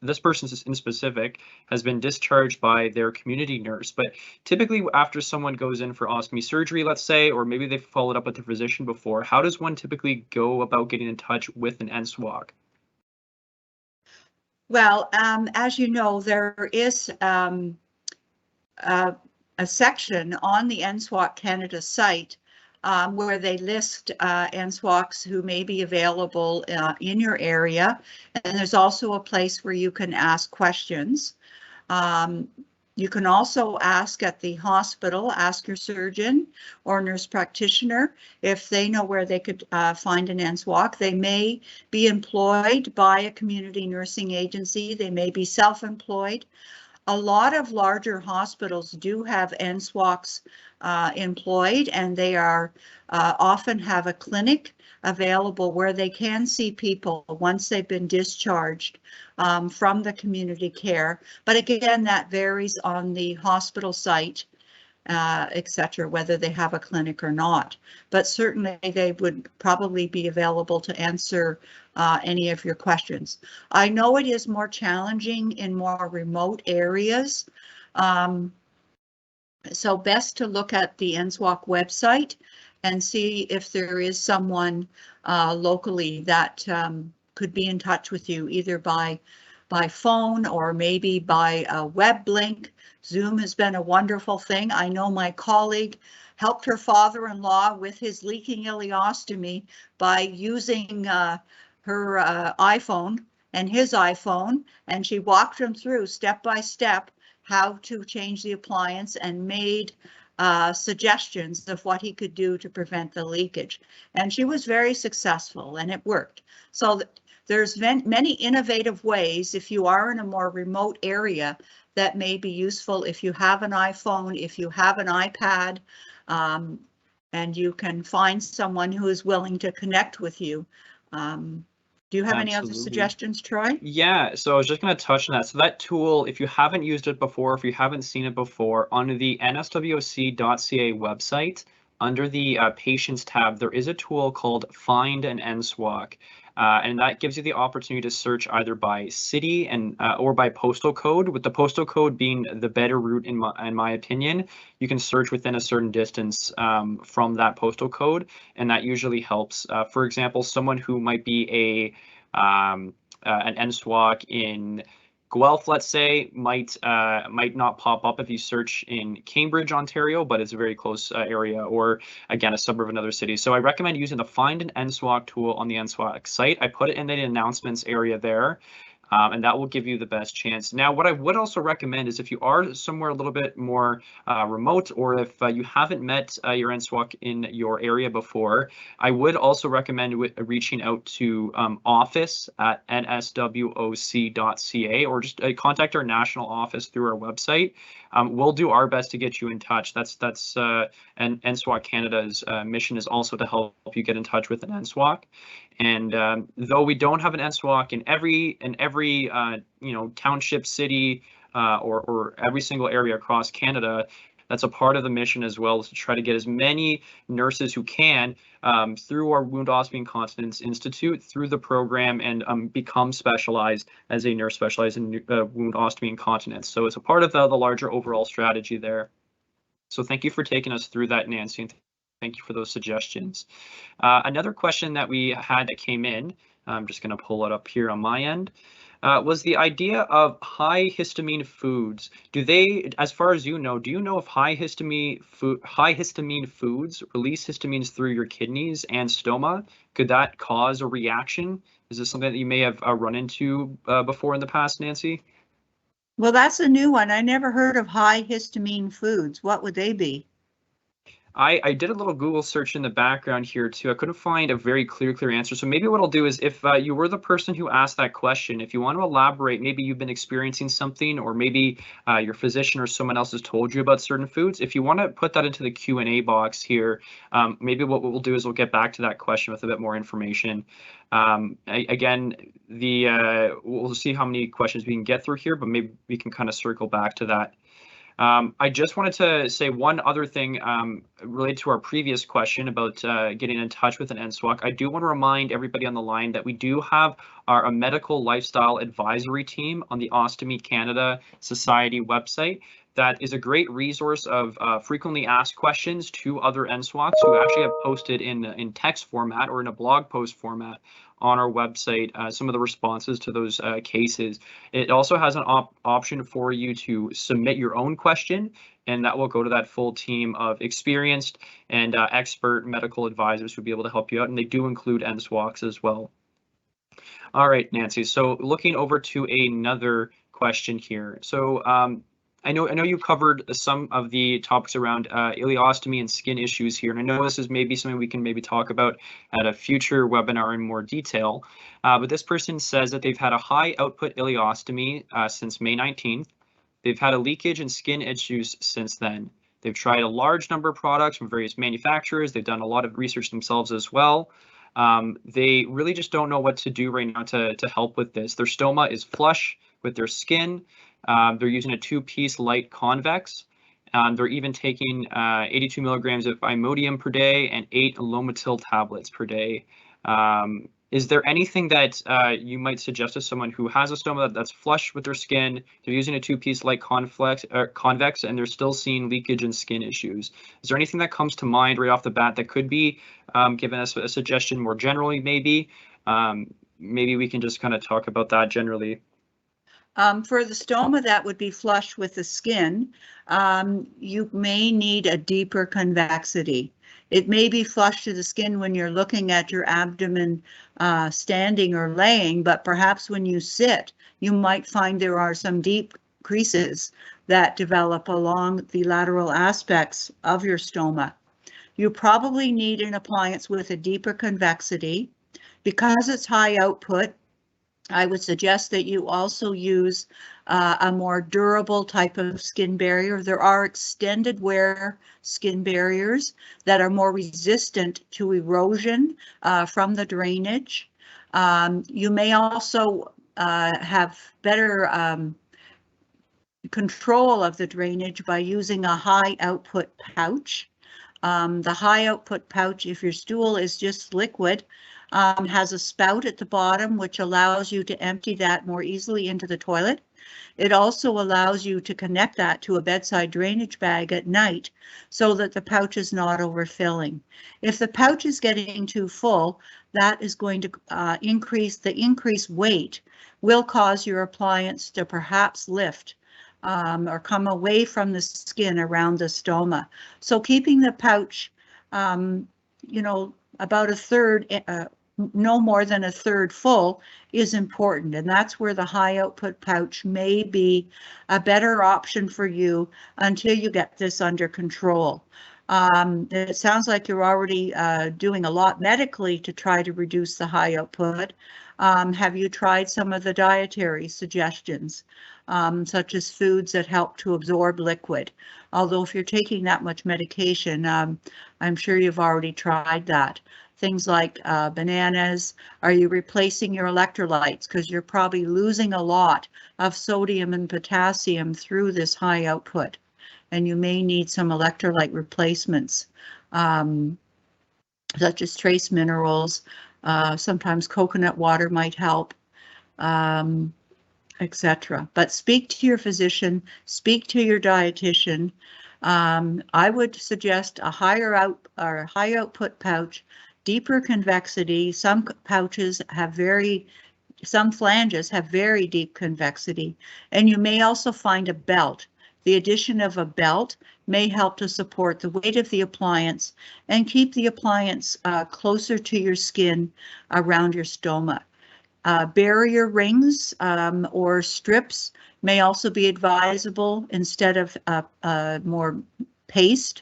this person in specific has been discharged by their community nurse, but typically after someone goes in for ostomy surgery, let's say, or maybe they've followed up with their physician before, how does one typically go about getting in touch with an NSWOC? Well, as you know, there is a section on the NSWOC Canada site where they list NSWOCs who may be available in your area. And there's also a place where you can ask questions. You can also ask at the hospital, ask your surgeon or nurse practitioner if they know where they could find an NSWOC. They may be employed by a community nursing agency. They may be self-employed. A lot of larger hospitals do have NSWOCs employed, and they are often have a clinic available where they can see people once they've been discharged from the community care. But again, that varies on the hospital site, etc., whether they have a clinic or not. But certainly they would probably be available to answer any of your questions. I know it is more challenging in more remote areas. So best to look at the NSWOC website and see if there is someone locally that could be in touch with you either by phone or maybe by a web link. Zoom has been a wonderful thing. I know my colleague helped her father-in-law with his leaking ileostomy by using her iPhone and his iPhone, and she walked him through step by step how to change the appliance and made suggestions of what he could do to prevent the leakage. And she was very successful and it worked. So there's many innovative ways if you are in a more remote area that may be useful if you have an iPhone, if you have an iPad, and you can find someone who is willing to connect with you. Do you have any other suggestions, Troy? Yeah, so I was just going to touch on that. So that tool, if you haven't used it before, if you haven't seen it before, on the NSWOCC.ca website, under the Patients tab, there is a tool called Find an NSWOC. And that gives you the opportunity to search either by city and or by postal code, with the postal code being the better route in my opinion. You can search within a certain distance from that postal code, and that usually helps. For example, someone who might be an NSWOC in Guelph, let's say, might not pop up if you search in Cambridge, Ontario, but it's a very close area, or again, a suburb of another city. So I recommend using the Find an NSWOC tool on the NSWOC site. I put it in the announcements area there. And that will give you the best chance. Now, what I would also recommend is if you are somewhere a little bit more remote, or if you haven't met your NSWOC in your area before, I would also recommend reaching out to office@nswoc.ca, or just contact our national office through our website. We'll do our best to get you in touch. And NSWOC Canada's mission is also to help you get in touch with an NSWOC. And though we don't have an NSWOC in every township, city, or every single area across Canada, that's a part of the mission as well, is to try to get as many nurses who can through our Wound Ostomy and Continence Institute, through the program, and become specialized as a nurse specialized in wound ostomy and continence. So it's a part of the larger overall strategy there. So thank you for taking us through that, Nancy, and thank you for those suggestions. Another question that we had that came in, I'm just going to pull it up here on my end, was the idea of high histamine foods. Do they, as far as you know, do you know if high histamine foods release histamines through your kidneys and stoma? Could that cause a reaction? Is this something that you may have run into before in the past, Nancy? Well, that's a new one. I never heard of high histamine foods. What would they be? I did a little Google search in the background here too. I couldn't find a very clear answer. So maybe what I'll do is, if you were the person who asked that question, if you want to elaborate, maybe you've been experiencing something, or maybe your physician or someone else has told you about certain foods. If you want to put that into the Q&A box here, maybe what we'll do is we'll get back to that question with a bit more information. Again, we'll see how many questions we can get through here, but maybe we can kind of circle back to that. I just wanted to say one other thing related to our previous question about getting in touch with an NSWOC. I do want to remind everybody on the line that we do have a medical lifestyle advisory team on the Ostomy Canada Society website. That is a great resource of frequently asked questions to other NSWOCs who actually have posted in text format or in a blog post format on our website some of the responses to those cases. It also has an option for you to submit your own question, and that will go to that full team of experienced and expert medical advisors who will be able to help you out, and they do include NSWOCs as well. All right, Nancy, so looking over to another question here. So I know you covered some of the topics around ileostomy and skin issues here, and I know this is maybe something we can maybe talk about at a future webinar in more detail. But this person says that they've had a high output ileostomy since May 19th. They've had a leakage and skin issues since then. They've tried a large number of products from various manufacturers. They've done a lot of research themselves as well. They really just don't know what to do right now to help with this. Their stoma is flush with their skin. They're using a 2-piece light convex. They're even taking 82 milligrams of Imodium per day and 8 Lomotil tablets per day. Is there anything that you might suggest to someone who has a stoma that's flush with their skin? They're using a 2-piece light convex, and they're still seeing leakage and skin issues. Is there anything that comes to mind right off the bat that could be given us a suggestion more generally, maybe? Maybe we can just kind of talk about that generally. For the stoma that would be flush with the skin, you may need a deeper convexity. It may be flush to the skin when you're looking at your abdomen standing or laying, but perhaps when you sit, you might find there are some deep creases that develop along the lateral aspects of your stoma. You probably need an appliance with a deeper convexity. Because it's high output, I would suggest that you also use a more durable type of skin barrier. There are extended wear skin barriers that are more resistant to erosion from the drainage. You may also have better control of the drainage by using a high output pouch. The high output pouch, if your stool is just liquid, has a spout at the bottom, which allows you to empty that more easily into the toilet. It also allows you to connect that to a bedside drainage bag at night so that the pouch is not overfilling. If the pouch is getting too full, that is going to increased weight will cause your appliance to perhaps lift or come away from the skin around the stoma. So keeping the pouch, you know, about a third, no more than a third full is important, and that's where the high output pouch may be a better option for you until you get this under control. It sounds like you're already doing a lot medically to try to reduce the high output. Have you tried some of the dietary suggestions, such as foods that help to absorb liquid? Although if you're taking that much medication, I'm sure you've already tried that. Things like bananas. Are you replacing your electrolytes? Because you're probably losing a lot of sodium and potassium through this high output, and you may need some electrolyte replacements, such as trace minerals. Sometimes coconut water might help, etc. But speak to your physician, speak to your dietitian. I would suggest a high output pouch, deeper convexity. Some pouches have some flanges have very deep convexity, and you may also find a belt. The addition of a belt may help to support the weight of the appliance and keep the appliance closer to your skin around your stoma. Barrier rings or strips may also be advisable instead of more paste.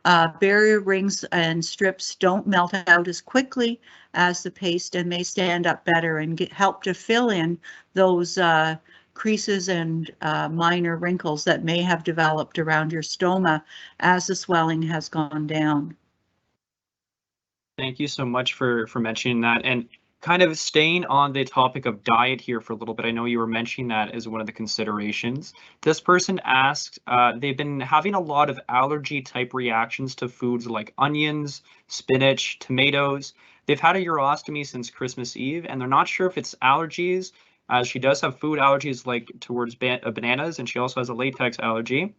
Barrier rings and strips don't melt out as quickly as the paste and may stand up better and help to fill in those creases and minor wrinkles that may have developed around your stoma as the swelling has gone down. Thank you so much for mentioning that. And kind of staying on the topic of diet here for a little bit, I know you were mentioning that as one of the considerations. This person asked, they've been having a lot of allergy type reactions to foods like onions, spinach, tomatoes. They've had a urostomy since Christmas Eve, and they're not sure if it's allergies. She does have food allergies like towards bananas, and she also has a latex allergy.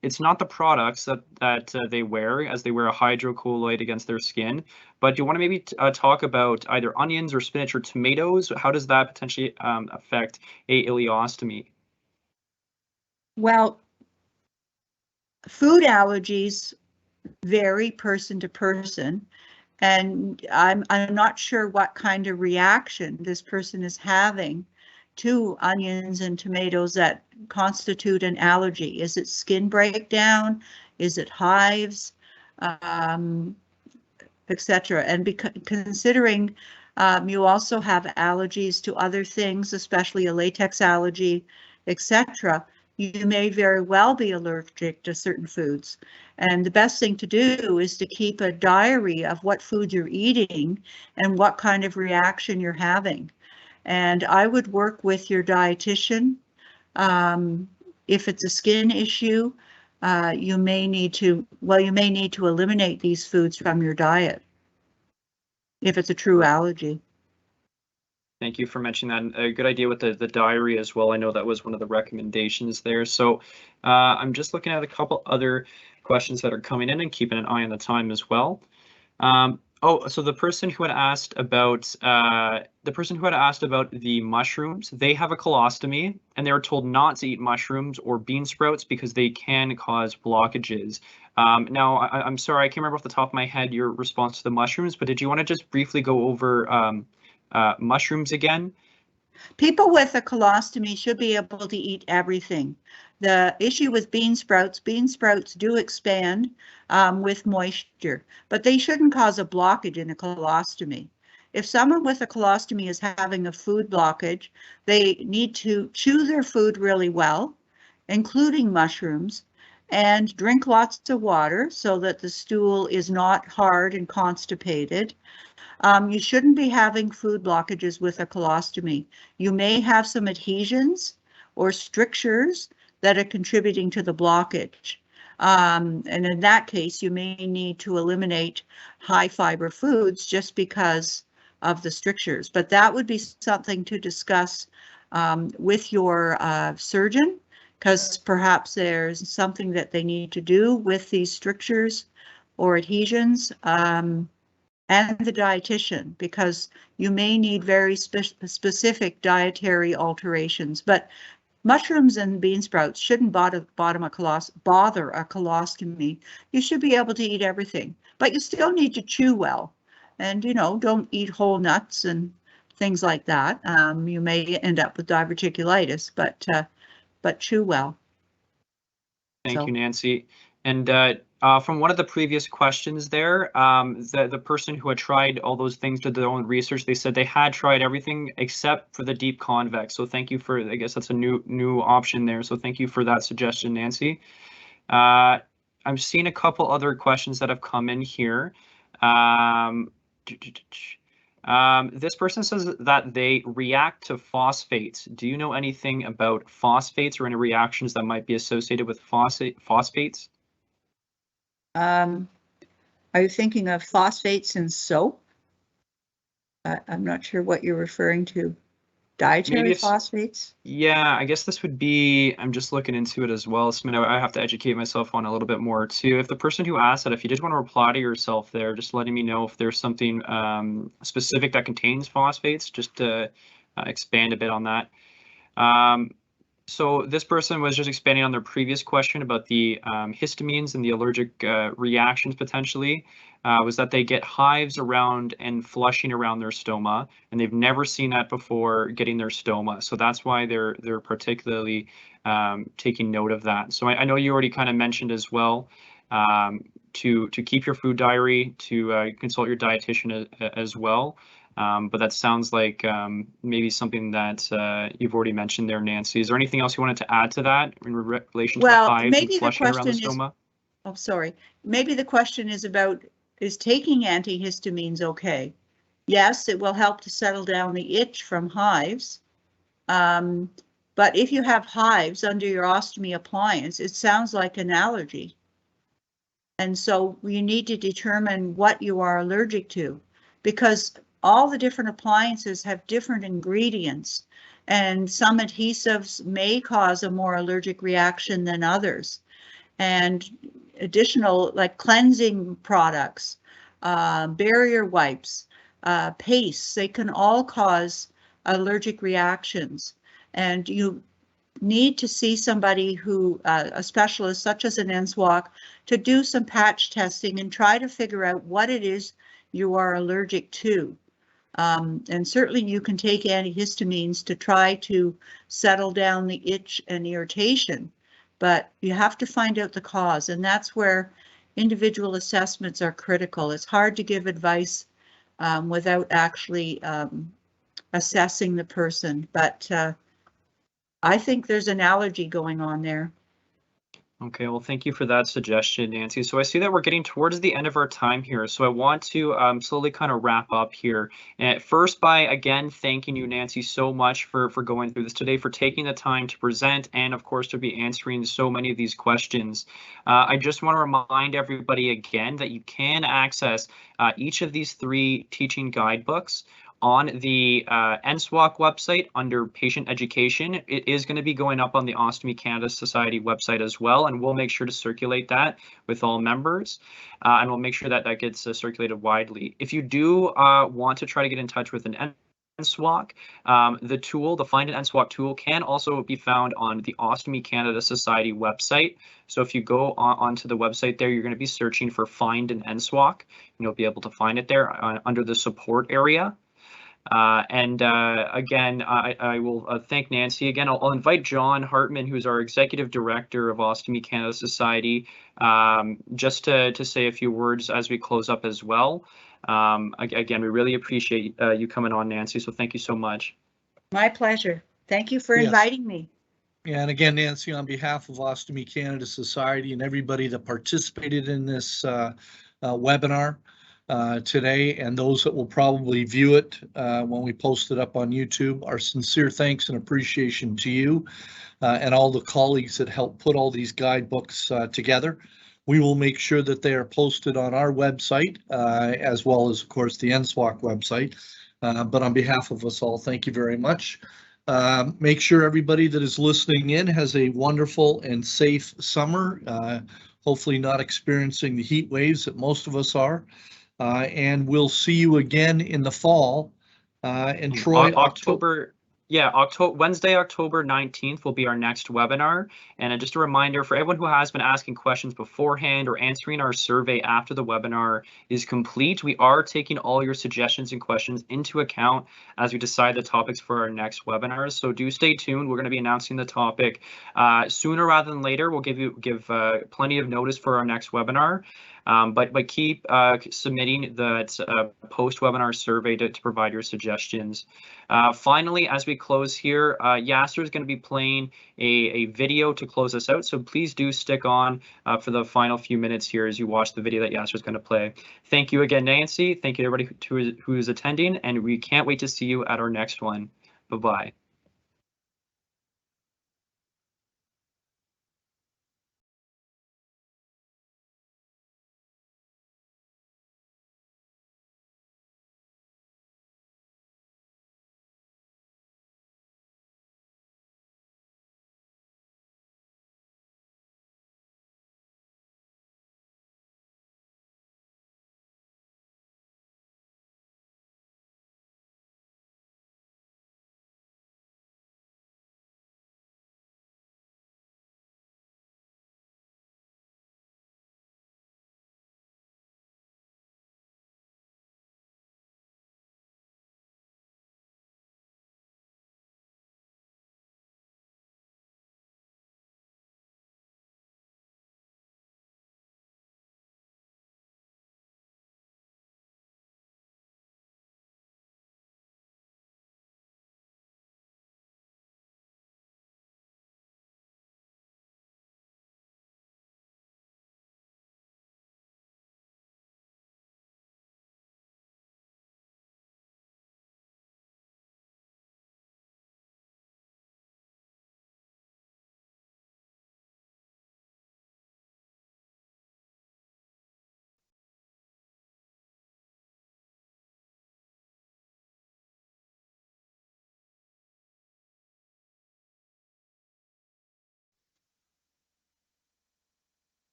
It's not the products that they wear, as they wear a hydrocolloid against their skin. But do you want to maybe talk about either onions or spinach or tomatoes? How does that potentially affect a ileostomy? Well, food allergies vary person to person, and I'm not sure what kind of reaction this person is having to onions and tomatoes that constitute an allergy. Is it skin breakdown? Is it hives? Etc. And considering you also have allergies to other things, especially a latex allergy, etc., you may very well be allergic to certain foods. And the best thing to do is to keep a diary of what foods you're eating and what kind of reaction you're having. And I would work with your dietitian. If it's a skin issue, you may need to eliminate these foods from your diet if it's a true allergy. Thank you for mentioning that. A good idea with the diary as well. I know that was one of the recommendations there. So I'm just looking at a couple other questions that are coming in and keeping an eye on the time as well. So the person who had asked about the mushrooms, they have a colostomy and they were told not to eat mushrooms or bean sprouts because they can cause blockages. Now, I'm sorry, I can't remember off the top of my head your response to the mushrooms, but did you want to just briefly go over mushrooms again? People with a colostomy should be able to eat everything. The issue with bean sprouts do expand with moisture, but they shouldn't cause a blockage in a colostomy. If someone with a colostomy is having a food blockage, they need to chew their food really well, including mushrooms, and drink lots of water so that the stool is not hard and constipated. You shouldn't be having food blockages with a colostomy. You may have some adhesions or strictures that are contributing to the blockage. And in that case, you may need to eliminate high fiber foods just because of the strictures. But that would be something to discuss with your surgeon, because perhaps there's something that they need to do with these strictures or adhesions, and the dietitian, because you may need very specific dietary alterations. But mushrooms and bean sprouts shouldn't bother a colostomy. You should be able to eat everything, but you still need to chew well. And, you know, don't eat whole nuts and things like that. You may end up with diverticulitis, but chew well. Thank you, Nancy. And from one of the previous questions there, the person who had tried all those things, did their own research, they said they had tried everything except for the deep convex. So thank you for, I guess that's a new option there. So thank you for that suggestion, Nancy. I'm seeing a couple other questions that have come in here. This person says that they react to phosphates. Do you know anything about phosphates or any reactions that might be associated with phosphates? Are you thinking of phosphates in soap? I'm not sure what you're referring to. Dietary phosphates? Yeah, I guess this would be, I'm just looking into it as well. So I have to educate myself on a little bit more too. If the person who asked that, if you just want to reply to yourself there, just letting me know if there's something specific that contains phosphates, just to expand a bit on that. So this person was just expanding on their previous question about the histamines and the allergic reactions potentially, was that they get hives around and flushing around their stoma, and they've never seen that before getting their stoma. So that's why they're particularly taking note of that. So I know you already kind of mentioned as well to keep your food diary, to consult your dietitian as well. But that sounds like maybe something that you've already mentioned there, Nancy. Is there anything else you wanted to add to that in relation to the hives and flushing around the stoma? Oh, sorry. Maybe the question is about, is taking antihistamines okay? Yes, it will help to settle down the itch from hives. But if you have hives under your ostomy appliance, it sounds like an allergy. And so you need to determine what you are allergic to, because all the different appliances have different ingredients, and some adhesives may cause a more allergic reaction than others. And additional, like cleansing products, barrier wipes, pastes, they can all cause allergic reactions. And you need to see somebody who, a specialist such as an NSWOC, to do some patch testing and try to figure out what it is you are allergic to. And certainly you can take antihistamines to try to settle down the itch and irritation, but you have to find out the cause, and that's where individual assessments are critical. It's hard to give advice without actually assessing the person, but I think there's an allergy going on there. Okay, well, thank you for that suggestion, Nancy. So I see that we're getting towards the end of our time here. So I want to slowly kind of wrap up here. And first by, again, thanking you, Nancy, so much for going through this today, for taking the time to present, and of course, to be answering so many of these questions. I just want to remind everybody again that you can access each of these 3 teaching guidebooks on the NSWOC website under patient education. It is going to be going up on the Ostomy Canada Society website as well, and we'll make sure to circulate that with all members, and we'll make sure that that gets circulated widely. If you do want to try to get in touch with an NSWOC, the tool, the Find an NSWOC tool, can also be found on the Ostomy Canada Society website. So if you go onto the website there, you're going to be searching for Find an NSWOC, and you'll be able to find it there under the support area. Again, I will thank Nancy. Again, I'll invite John Hartman, who's our Executive Director of Ostomy Canada Society, just to say a few words as we close up as well. Again, we really appreciate you coming on, Nancy, so thank you so much. My pleasure. Thank you for inviting me. Yeah, and again, Nancy, on behalf of Ostomy Canada Society and everybody that participated in this webinar, today, and those that will probably view it when we post it up on YouTube. Our sincere thanks and appreciation to you and all the colleagues that helped put all these guidebooks together. We will make sure that they are posted on our website, as well as, of course, the NSWOC website. But on behalf of us all, thank you very much. Make sure everybody that is listening in has a wonderful and safe summer, hopefully not experiencing the heat waves that most of us are. And we'll see you again in the fall. And Troy, Wednesday, October 19th will be our next webinar. And just a reminder for everyone who has been asking questions beforehand or answering our survey after the webinar is complete. We are taking all your suggestions and questions into account as we decide the topics for our next webinars. So do stay tuned. We're going to be announcing the topic sooner rather than later. We'll give plenty of notice for our next webinar. But keep submitting that post-webinar survey to provide your suggestions. Finally, as we close here, Yasser is going to be playing a video to close us out. So please do stick on for the final few minutes here as you watch the video that Yasser is going to play. Thank you again, Nancy. Thank you to everybody who is attending, and we can't wait to see you at our next one. Bye-bye.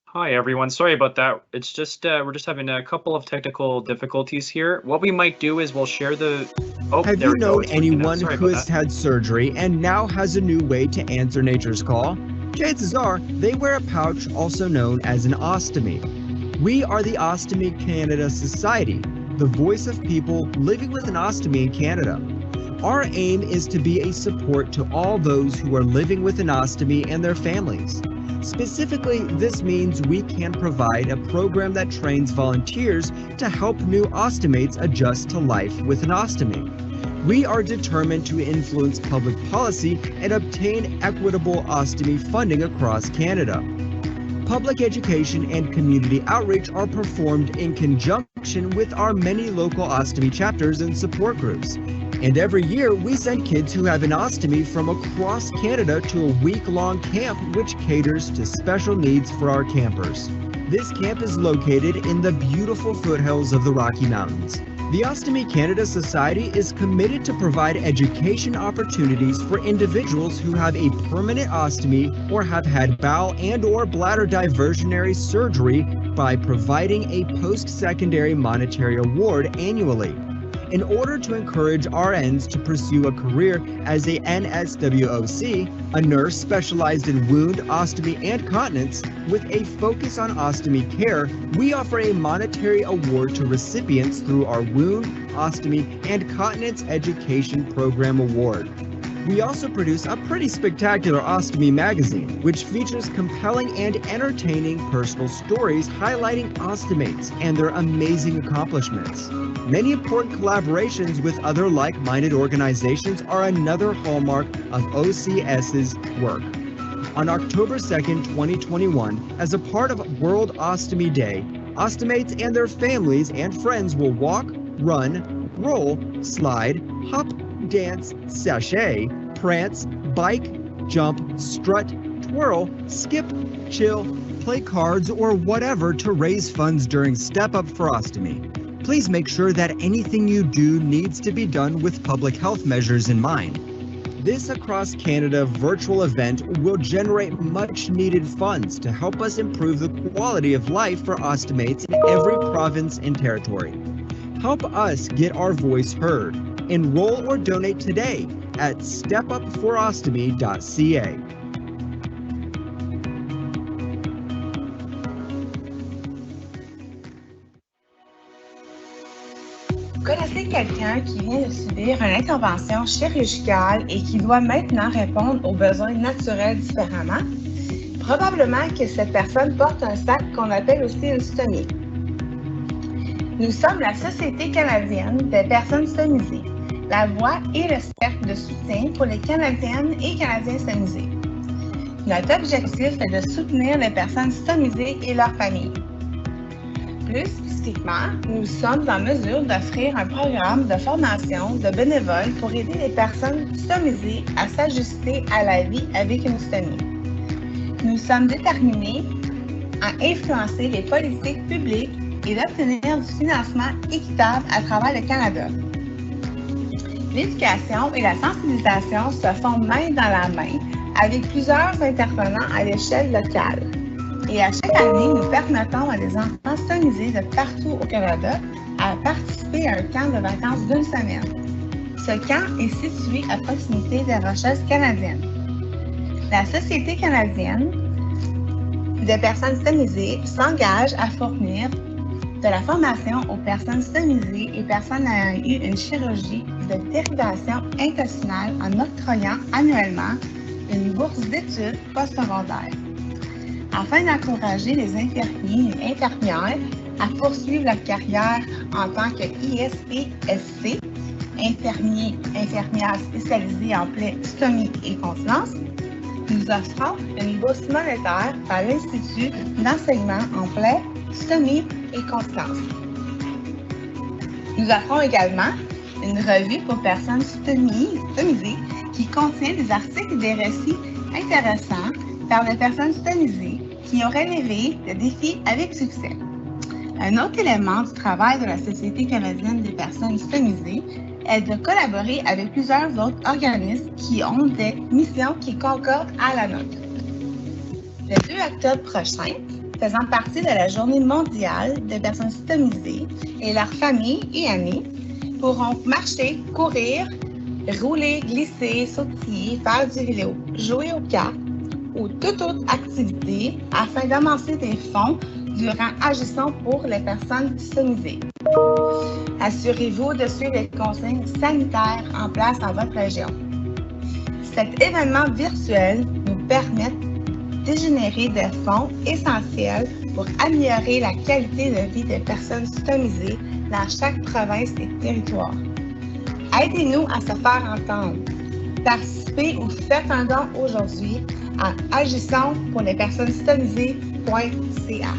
Hi everyone, sorry about that. It's just we're just having a couple of technical difficulties here. What we might do is we'll share the Have you known anyone who has had surgery and now has a new way to answer nature's call? Chances are they wear a pouch also known as an ostomy. We are the Ostomy Canada Society, the voice of people living with an ostomy in Canada. Our aim is to be a support to all those who are living with an ostomy and their families. Specifically, this means we can provide a program that trains volunteers to help new ostomates adjust to life with an ostomy. We are determined to influence public policy and obtain equitable ostomy funding across Canada. Public education and community outreach are performed in conjunction with our many local ostomy chapters and support groups. And every year, we send kids who have an ostomy from across Canada to a week-long camp which caters to special needs for our campers. This camp is located in the beautiful foothills of the Rocky Mountains. The Ostomy Canada Society is committed to provide education opportunities for individuals who have a permanent ostomy or have had bowel and/or bladder diversionary surgery by providing a post-secondary monetary award annually. In order to encourage RNs to pursue a career as a NSWOC, a nurse specialized in wound, ostomy, and continence, with a focus on ostomy care, we offer a monetary award to recipients through our Wound, Ostomy, and Continence Education Program Award. We also produce a pretty spectacular ostomy magazine, which features compelling and entertaining personal stories highlighting ostomates and their amazing accomplishments. Many important collaborations with other like-minded organizations are another hallmark of OCS's work. On October 2nd, 2021, as a part of World Ostomy Day, Ostomates and their families and friends will walk, run, roll, slide, hop, dance, sashay, prance, bike, jump, strut, twirl, skip, chill, play cards, or whatever to raise funds during Step Up for Ostomy. Please make sure that anything you do needs to be done with public health measures in mind. This Across Canada virtual event will generate much needed funds to help us improve the quality of life for ostomates in every province and territory. Help us get our voice heard. Enroll or donate today at stepupforostomy.ca. Vous connaissez quelqu'un qui vient de subir une intervention chirurgicale et qui doit maintenant répondre aux besoins naturels différemment? Probablement que cette personne porte un sac qu'on appelle aussi une stomie. Nous sommes la Société canadienne des personnes stomisées, la voix et le cercle de soutien pour les Canadiennes et Canadiens stomisés. Notre objectif est de soutenir les personnes stomisées et leurs familles. Plus spécifiquement, nous sommes en mesure d'offrir un programme de formation de bénévoles pour aider les personnes stomisées à s'ajuster à la vie avec une stomie. Nous sommes déterminés à influencer les politiques publiques et d'obtenir du financement équitable à travers le Canada. L'éducation et la sensibilisation se font main dans la main avec plusieurs intervenants à l'échelle locale. Et à chaque année, nous permettons à des enfants stomisés de partout au Canada à participer à un camp de vacances d'une semaine. Ce camp est situé à proximité des Rocheuses canadiennes. La Société canadienne des personnes stomisées s'engage à fournir de la formation aux personnes stomisées et personnes ayant eu une chirurgie de dérivation intestinale en octroyant annuellement une bourse d'études postsecondaires. Afin d'encourager les infirmiers et infirmières à poursuivre leur carrière en tant que ISPSC, infirmières spécialisées en plaies, stomie et continence, nous offrons une bourse monétaire par l'Institut d'enseignement en plaies, stomie et continence. Nous offrons également une revue pour personnes stomisées qui contient des articles et des récits intéressants par des personnes stomisées qui ont relevé le défi avec succès. Un autre élément du travail de la Société canadienne des personnes stomisées est de collaborer avec plusieurs autres organismes qui ont des missions qui concordent à la nôtre. Le 2 octobre prochain, faisant partie de la Journée mondiale des personnes stomisées et leurs familles et amis pourront marcher, courir, rouler, glisser, sautiller, faire du vélo, jouer aux cartes ou toute autre activité afin d'amasser des fonds durant Agissons pour les personnes stomisées. Assurez-vous de suivre les consignes sanitaires en place dans votre région. Cet événement virtuel nous permet de générer des fonds essentiels pour améliorer la qualité de vie des personnes stomisées dans chaque province et territoire. Aidez-nous à se faire entendre. Participez ou faites un don aujourd'hui à agissonspourlespersonnesstomisées.ca.